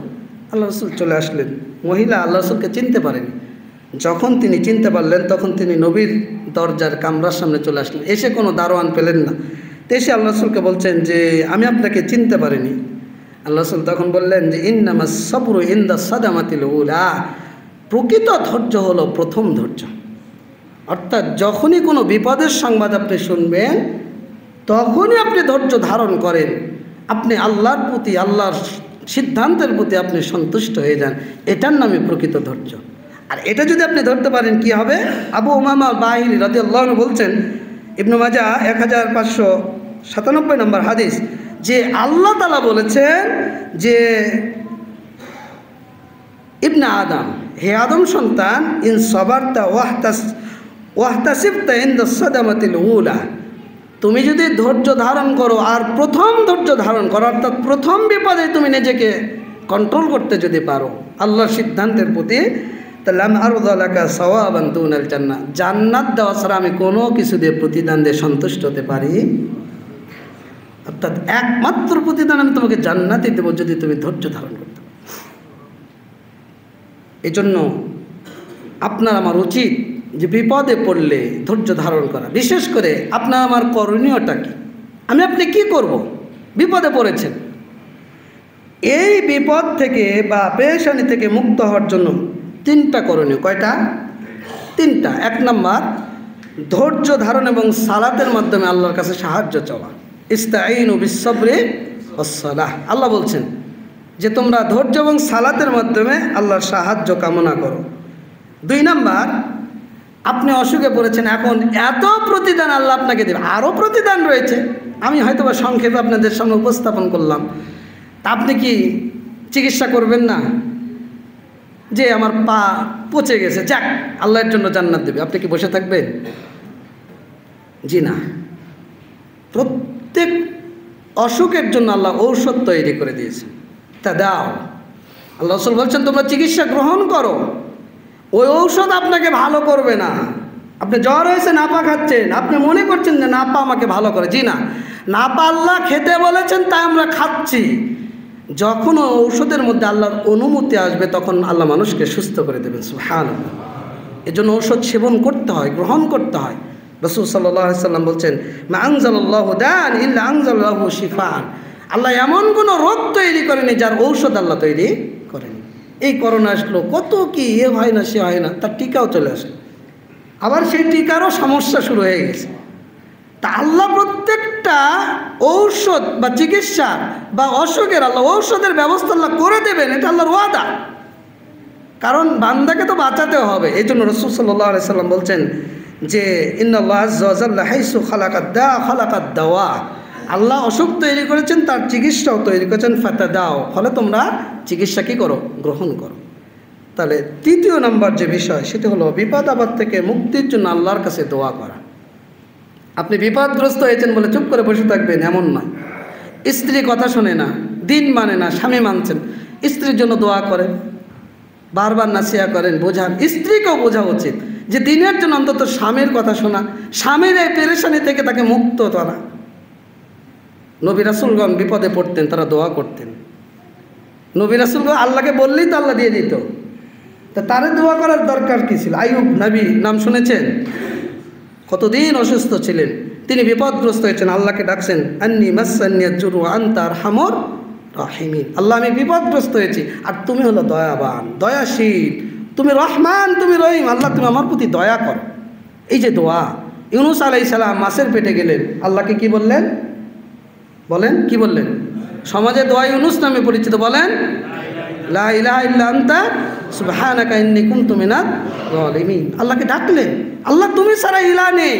Speaker 1: আল্লাহ রাসূল চলে আসলেন। মহিলা আল্লাহ রাসূলকে চিনতে পারেনি। যখন তিনি চিনতে পারলেন তখন তিনি নবীর দরজার কামরার সামনে চলে আসলেন। এসে কোনো দারোয়ান পেলেন না। তো এসে আল্লাহ রাসূলকে বলছেন যে আমি আপনাকে চিনতে পারিনি। আল্লাহ রাসূল তখন বললেন যে ইন্নামাস সাবরু ইনদা সাদামাতিল উলা, প্রকৃত ধৈর্য হলো প্রথম ধৈর্য। অর্থাৎ যখনই কোনো বিপদের সংবাদ আপনি শুনবেন তখনই আপনি ধৈর্য ধারণ করেন, আপনি আল্লাহর প্রতি, আল্লাহর সিদ্ধান্তের প্রতি আপনি সন্তুষ্ট হয়ে যান, এটার নামে প্রকৃত ধৈর্য। আর এটা যদি আপনি ধরতে পারেন কি হবে? আবু উমামা বাহিরি রাদিয়াল্লাহু আনহু বলছেন, ইবনে মাজাহ 1597 নম্বর হাদিস, যে আল্লাহ তাআলা বলেছেন যে ইবনে আদম, হে আদম সন্তান, ইন সাবারতা ওয়াহতাসিবতা ইনদা সাদামাতিল উলা, তুমি যদি ধৈর্য ধারণ করো আর প্রথম ধৈর্য ধারণ করো, অর্থাৎ প্রথম বিপদে তুমি নিজেকে কন্ট্রোল করতে যদি পারো আল্লাহর সিদ্ধান্তের প্রতি, তাহলে আমি আরদালাকা সাওয়াবান দুনাল জান্নাহ, জান্নাত দেওয়া ছাড়া আমি কোনো কিছু দিয়ে প্রতিদান দিয়ে সন্তুষ্ট হতে পারি। অর্থাৎ একমাত্র প্রতিদান আমি তোমাকে জান্নাতই দেবো যদি তুমি ধৈর্য ধারণ করতে পারো। এই জন্য আপনার আমার উচিত যে বিপদে পড়লে ধৈর্য ধারণ করা। বিশেষ করে আপনার আমার করণীয়টা কি, আমি আপনি কি করব? বিপদে পড়েছেন, এই বিপদ থেকে বা পেরেশানি থেকে মুক্ত হওয়ার জন্য তিনটা করণীয়। কয়টা? তিনটা। এক নম্বর, ধৈর্য ধারণ এবং সালাতের মাধ্যমে আল্লাহর কাছে সাহায্য চাওয়া। ইস্তাঈনু বিস-সাবরি ওয়াস-সালাহ, আল্লাহ বলছেন যে তোমরা ধৈর্য এবং সালাতের মাধ্যমে আল্লাহর সাহায্য কামনা করো। দুই নম্বর, আপনি অসুখে পড়েছেন, এখন এত প্রতিদান আল্লাহ আপনাকে দেবে, আরও প্রতিদান রয়েছে, আমি হয়তো বা সংক্ষেপে আপনাদের সামনে উপস্থাপন করলাম। তা আপনি কি চিকিৎসা করবেন না যে আমার পা পচে গেছে, যাক আল্লাহর জন্য জান্নাত দেবে, আপনি কি বসে থাকবেন? জি না। প্রত্যেক অসুখের জন্য আল্লাহ ঔষধ তৈরি করে দিয়েছে, তা দাও। আল্লাহ রাসূল বলছেন তোমরা চিকিৎসা গ্রহণ করো, ওই ঔষধ আপনাকে ভালো করবে না। আপনি জ্বর হয়েছে, নাপা খাচ্ছেন, আপনি মনে করছেন যে নাপা আমাকে ভালো করে, জি না, নাপা আল্লাহ খেতে বলেছেন তাই আমরা খাচ্ছি। যখন ঔষধের মধ্যে আল্লাহর অনুমতি আসবে তখন আল্লাহ মানুষকে সুস্থ করে দেবেন, সুবহানাল্লাহ। এজন্য ঔষধ সেবন করতে হয়, গ্রহণ করতে হয়। রাসূল সাল্লাল্লাহু আলাইহি সাল্লাম বলছেন মা আনজালাল্লাহু দান ইল্লা আনজালাহু শিফাআন। আল্লাহ এমন কোনো রোগ তৈরি করেনি যার ঔষধ আল্লাহ তৈরি করেনি। এই করোনা আসলো, কত কি এ হয় না সে হয় না, তার টিকাও চলে আসে, আবার সেই টিকারও সমস্যা শুরু হয়ে গেছে। তা আল্লাহ প্রত্যেকটা ঔষধ বা চিকিৎসা বা অসুখের আল্লাহ ঔষধের ব্যবস্থা আল্লাহ করে দেবেন, এটা আল্লাহর ওয়াদা। কারণ বান্দাকে তো বাঁচাতে হবে। এই জন্য রাসূল সাল্লাল্লাহু আলাইহি সাল্লাম বলছেন যে ইন্নাল্লাহ আযজা ওয়া জাল্লা হাইসু খালাকাদ দা খালাকাদ দাওয়া। আল্লাহ অসুখ তৈরি করেছেন, তার চিকিৎসাও তৈরি করেছেন, ফাতাদাও, ফলে তোমরা চিকিৎসা কী করো? গ্রহণ করো। তাহলে তৃতীয় নম্বর যে বিষয় সেটা হলো বিপদ আপদ থেকে মুক্তির জন্য আল্লাহর কাছে দোয়া করা। আপনি বিপদগ্রস্ত হয়েছেন বলে চুপ করে বসে থাকবেন এমন নয়। স্ত্রী কথা শোনে না, দিন মানে না, স্বামী মানছেন, স্ত্রীর জন্য দোয়া করেন, বারবার নাসিহা করেন, বোঝান। স্ত্রীকেও বোঝা উচিত যে দিনের জন্য অন্তত স্বামীর কথা শোনা, স্বামীর এই পেরেশানি থেকে তাকে মুক্ত করা। নবী রাসূলগণ বিপদে পড়তেন, তারা দোয়া করতেন। নবী রাসূলগণ আল্লাহকে বললেই তো আল্লাহ দিয়ে দিত, তা তারে দোয়া করার দরকার কী ছিল? আইয়ুব নবী নাম শুনেছেন? কতদিন অসুস্থ ছিলেন, তিনি বিপদগ্রস্ত হয়েছেন, আল্লাহকে ডাকছেন আন্নী মাসান্নিয়াজ জুরু ওয়া আনতা আরহামুর রাহিমিন। আল্লাহ আমি বিপদগ্রস্ত হয়েছি আর তুমি হলো দয়াবান, দয়াশীল, তুমি রহমান, তুমি রহিম, আল্লাহ তুমি আমার প্রতি দয়া করো। এই যে দোয়া। ইউনূস আলাইহিস সালাম মাছের পেটে গেলেন, আল্লাহকে কি বললেন? বলেন কি বললেন? সমাজে দোয়া ইউনূস নামে পরিচিত, বলেন লা ইলাহা ইল্লা আনতা সুবহানাকা ইন্নী কুনতু মিনাজ জালিমিন। আল্লাহকে ডাকলেন, আল্লাহ তুমি ছাড়া ইলাহ নেই,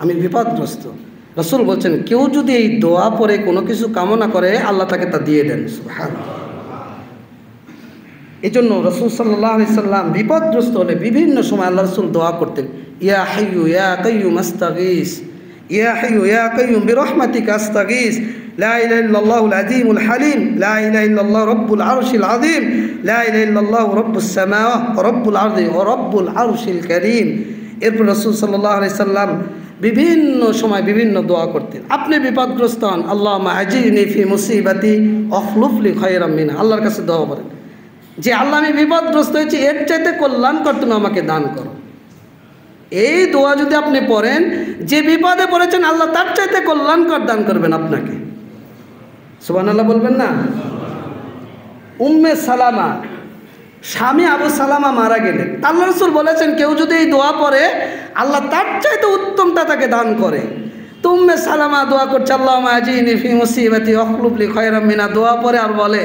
Speaker 1: আমি বিপদগ্রস্ত। রাসূল বলছেন কেউ যদি এই দোয়া পরে কোনো কিছু কামনা করে আল্লাহ তাকে তা দিয়ে দেন, সুবহানাল্লাহ। এই জন্য রাসূল সাল্লাল্লাহু আলাইহি সাল্লাম বিপদগ্রস্ত হলে বিভিন্ন সময় আল্লাহ রাসূল দোয়া করতেন, ইয়া হাইয়্যু ইয়া কাইয়্যুম আস্তাগীস, ইয়া হাইয়্যু ইয়া কাইয়্যুম বিরহমাতিকা আস্তাগীস, লা ইলাহা ইল্লাল্লাহুল আযীমুল হালিম, লা ইলাহা ইল্লাল্লাহু রাব্বুল আরশিল আযীম, লা ইলাহা ইল্লাল্লাহু রাব্বুস সামাওয়াতি ওয়া রাব্বুল আরদি ওয়া রাব্বুল আরশিল কারীম। এরপর রাসূল সাল্লাল্লাহু আলাইহি সাল্লাম বিভিন্ন সময় বিভিন্ন দোয়া করতেন। আপনি বিপদগ্রস্ত হন, আল্লাহুম্মা আজিরনি ফি মুসিবাতি ওয়াখলুফ লি খায়রাম মিনহা, আল্লাহর কাছে দোয়া করেন যে আল্লাহ আমি বিপদগ্রস্ত হয়েছি, এর চাইতে কল্যাণকর তুমি আমাকে দান করো। এই দোয়া যদি আপনি পড়েন, যে বিপদে পড়েছেন আল্লাহ তার চাইতে কল্যাণকর দান করবেন আপনাকে। সুবহানাল্লাহ বলবেন না? উম্মে সালামা, স্বামী আবু সালামা মারা গেলেন, আল্লাহ রাসূল বলেছেন কেউ যদি এই দোয়া পড়ে আল্লাহ তার চাইতে উত্তমটা তাকে দান করে। তো উম্মে সালামা দোয়া করছে আল্লাহুম্মা আজিরনি ফি মুসিবাতি ওয়াখলুফ লি খায়রাম মিনহা, দোয়া পরে আর বলে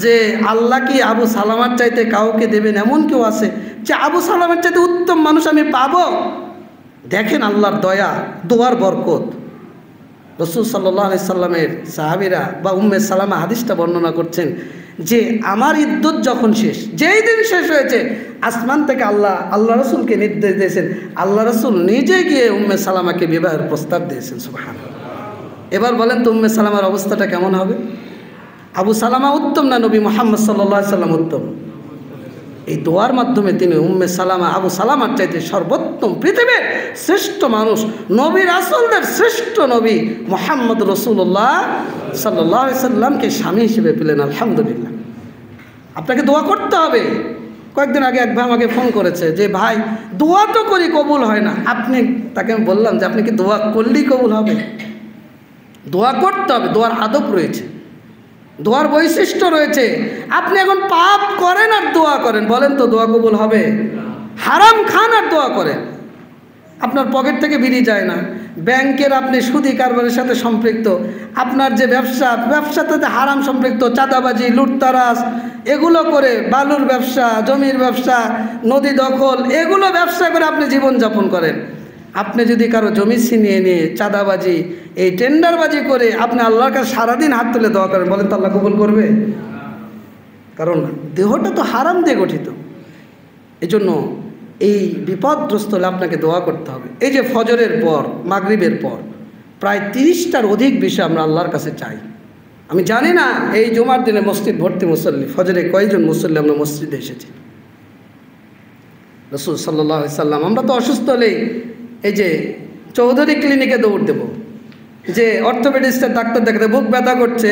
Speaker 1: যে আল্লাহ কি আবু সালামার চাইতে কাউকে দেবেন? এমন কেউ আছে যে আবু সালামার চাইতে উত্তম মানুষ আমি পাবো? দেখেন আল্লাহর দয়া, দোয়ার বরকত। রাসূল সাল্লাল্লাহু আলাইহি সাল্লামের সাহাবীরা বা উম্মে সালামা হাদিসটা বর্ণনা করছেন যে আমার ইদ্যত যখন শেষ, যেই দিন শেষ হয়েছে, আসমান থেকে আল্লাহ রাসূলকে নির্দেশ দিয়েছেন, আল্লাহ রাসূল নিজে গিয়ে উম্মে সালামাকে বিবাহের প্রস্তাব দিয়েছেন, সুবহানাল্লাহ। এবার বলেন তো উম্মে সালামার অবস্থাটা কেমন হবে? আবু সালামা উত্তম না নবী মুহাম্মদ সাল্লাল্লাহু আলাইহি সাল্লাম উত্তম? এই দোয়ার মাধ্যমে তিনি উম্মে সালামা আবু সালামার চাইতে সর্বোত্তম, পৃথিবীর শ্রেষ্ঠ মানুষ, নবী রাসূলদের শ্রেষ্ঠ নবী মুহাম্মদ রাসূলুল্লাহ সাল্লাল্লাহু আলাইহি সাল্লামকে স্বামী হিসেবে পেলেন। আলহামদুলিল্লাহ। আপনাকে দোয়া করতে হবে। কয়েকদিন আগে এক ভাই আমাকে ফোন করেছে যে ভাই দোয়া তো করি কবুল হয় না। তাকে আমি বললাম যে আপনি কি দোয়া করলেই কবুল হবে? দোয়া করতে হবে, দোয়ার আদব রয়েছে, দোয়ার বৈশিষ্ট্য রয়েছে। আপনি এখন পাপ করেন আর দোয়া করেন, বলেন তো দোয়া কবুল হবে? হারাম খান আর দোয়া করেন, আপনার পকেট থেকে বেরিয়ে যায় না। ব্যাংকের আপনি সুদি কারবারের সাথে সম্পৃক্ত, আপনার যে ব্যবসাতে হারাম সম্পৃক্ত, চাঁদাবাজি, লুটতারাজ, এগুলো করে, বালুর ব্যবসা, জমির ব্যবসা, নদী দখল, এগুলো ব্যবসা করে আপনি জীবনযাপন করেন। আপনি যদি কারো জমি ছিনিয়ে নিয়ে চাঁদাবাজি, এই টেন্ডারবাজি করে আপনি আল্লাহর কাছে সারাদিন হাত তুলে দোয়া করেন, বলেন তো আল্লাহ কবুল করবে? কারণ দেহটা তো হারাম দিয়ে গঠিত। এজন্য এই বিপদগ্রস্ত হলে আপনাকে দোয়া করতে হবে। এই যে ফজরের পর, মাগরিবের পর প্রায় 30টার অধিক বিষয় আমরা আল্লাহর কাছে চাই। আমি জানি না এই জুমার দিনে মসজিদ ভর্তি মুসল্লি, ফজরে কয়জন মুসল্লি আমরা মসজিদে এসেছি। রাসূল সাল্লাল্লাহু আলাইহি সাল্লাম, আমরা তো অসুস্থ হলেই এই যে চৌধুরী ক্লিনিকে দৌড় দেব, যে অর্থোপেডিস্টের ডাক্তার দেখাতে, বুক ব্যথা করছে,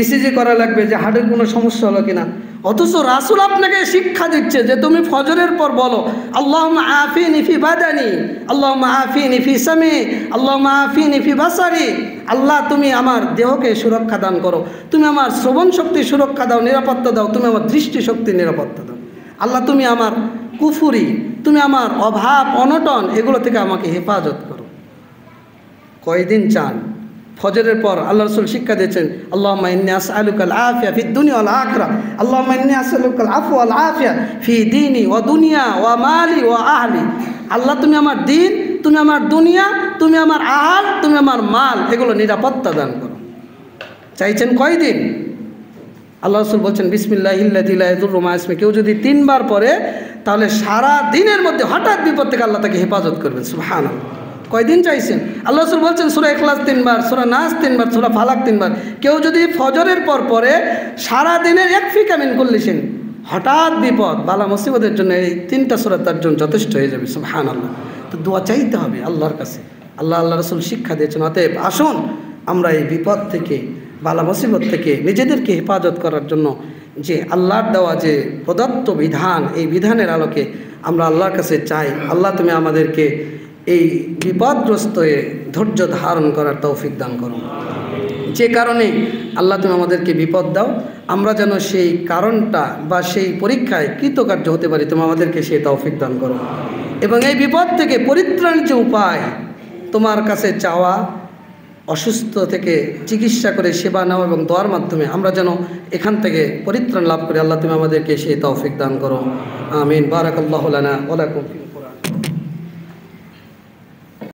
Speaker 1: ইসিজি করা লাগবে, যে হার্টের কোনো সমস্যা হলো কিনা। অথচ রাসূল আপনাকে শিক্ষা দিচ্ছে যে তুমি ফজরের পর বলো, আল্লাহুম্মা আফিনি ফি বাদানি, আল্লাহুম্মা আফিনি ফি সামি, আল্লাহুম্মা আফিনি ফি বাসারি। আল্লাহ তুমি আমার দেহকে সুরক্ষা দান করো, তুমি আমার শ্রবণ শক্তি সুরক্ষা দাও, নিরাপত্তা দাও, তুমি আমার দৃষ্টি শক্তি নিরাপত্তা দাও। আল্লাহ তুমি আমার কুফরি, তুমি আমার অভাব অনটন, এগুলো থেকে আমাকে হেফাজত করো। কয়দিন চান? ফজরের পর আল্লাহ রাসূল শিক্ষা দিয়েছেন, আল্লাহুম্মা ইন্নী আসআলুকাল আফিয়া ফিদ দুনিয়া ওয়াল আখিরাহ, আল্লাহুম্মা ইন্নী আসআলুকাল আফওয়া ওয়াল আফিয়া ফি দীনি ওয়া দুনিয়া ওয়া মালি ওয়া আহলি। আল্লাহ তুমি আমার দিন, তুমি আমার দুনিয়া, তুমি আমার আহাল, তুমি আমার মাল, এগুলো নিরাপত্তা দান করো। চাইছেন কয়দিন? আল্লাহ রাসূল বলছেন, বিসমিল্লাহিল্লাযী লা ইয়াদুররু মা ইসমিহি। কেউ যদি 3 বার পড়ে তাহলে সারা দিনের মধ্যে হঠাৎ বিপদ থেকে আল্লাহ তাকে হেফাজত করবেন। সুবহানাল্লাহ। কয়দিন চাইছেন? আল্লাহ রাসূল বলছেন, সূরা ইখলাস 3 বার, সূরা নাস 3 বার, সূরা ফালাক 3 বার। কেউ যদি ফজরের পর পড়ে সারা দিনের ইয়াকফিকা মিন কুল্লি শাইইন, হঠাৎ বিপদ বালা মুসিবতের জন্য এই 3টা সূরা তার জন্য যথেষ্ট হয়ে যাবে। সুবহানাল্লাহ। তো দোয়া চাইতে হবে আল্লাহর কাছে। আল্লাহ রাসূল শিক্ষা দিয়েছেন। অতএব আসুন আমরা এই বিপদ থেকে, বালা মুসিবত থেকে নিজেদেরকে হেফাজত করার জন্য যে আল্লাহর দেওয়া যে প্রদত্ত বিধান, এই বিধানের আলোকে আমরা আল্লাহর কাছে চাই, আল্লাহ তুমি আমাদেরকে এই বিপদগ্রস্ত হয়ে ধৈর্য ধারণ করার তৌফিক দান করো। যে কারণে আল্লাহ তুমি আমাদেরকে বিপদ দাও, আমরা যেন সেই কারণটা বা সেই পরীক্ষায় কৃতকার্য হতে পারি, তুমি আমাদেরকে সেই তৌফিক দান করো। এবং এই বিপদ থেকে পরিত্রাণের যে উপায় তোমার কাছে চাওয়া, অসুস্থ থেকে চিকিৎসা করে সেবা নেওয়া এবং দোয়ার মাধ্যমে আমরা যেন এখান থেকে পরিত্রাণ লাভ করি, আল্লাহ তুমি আমাদেরকে সেই তৌফিক দান করো। আমিন। বারাকাল্লাহু লানা ওয়া লাকুম।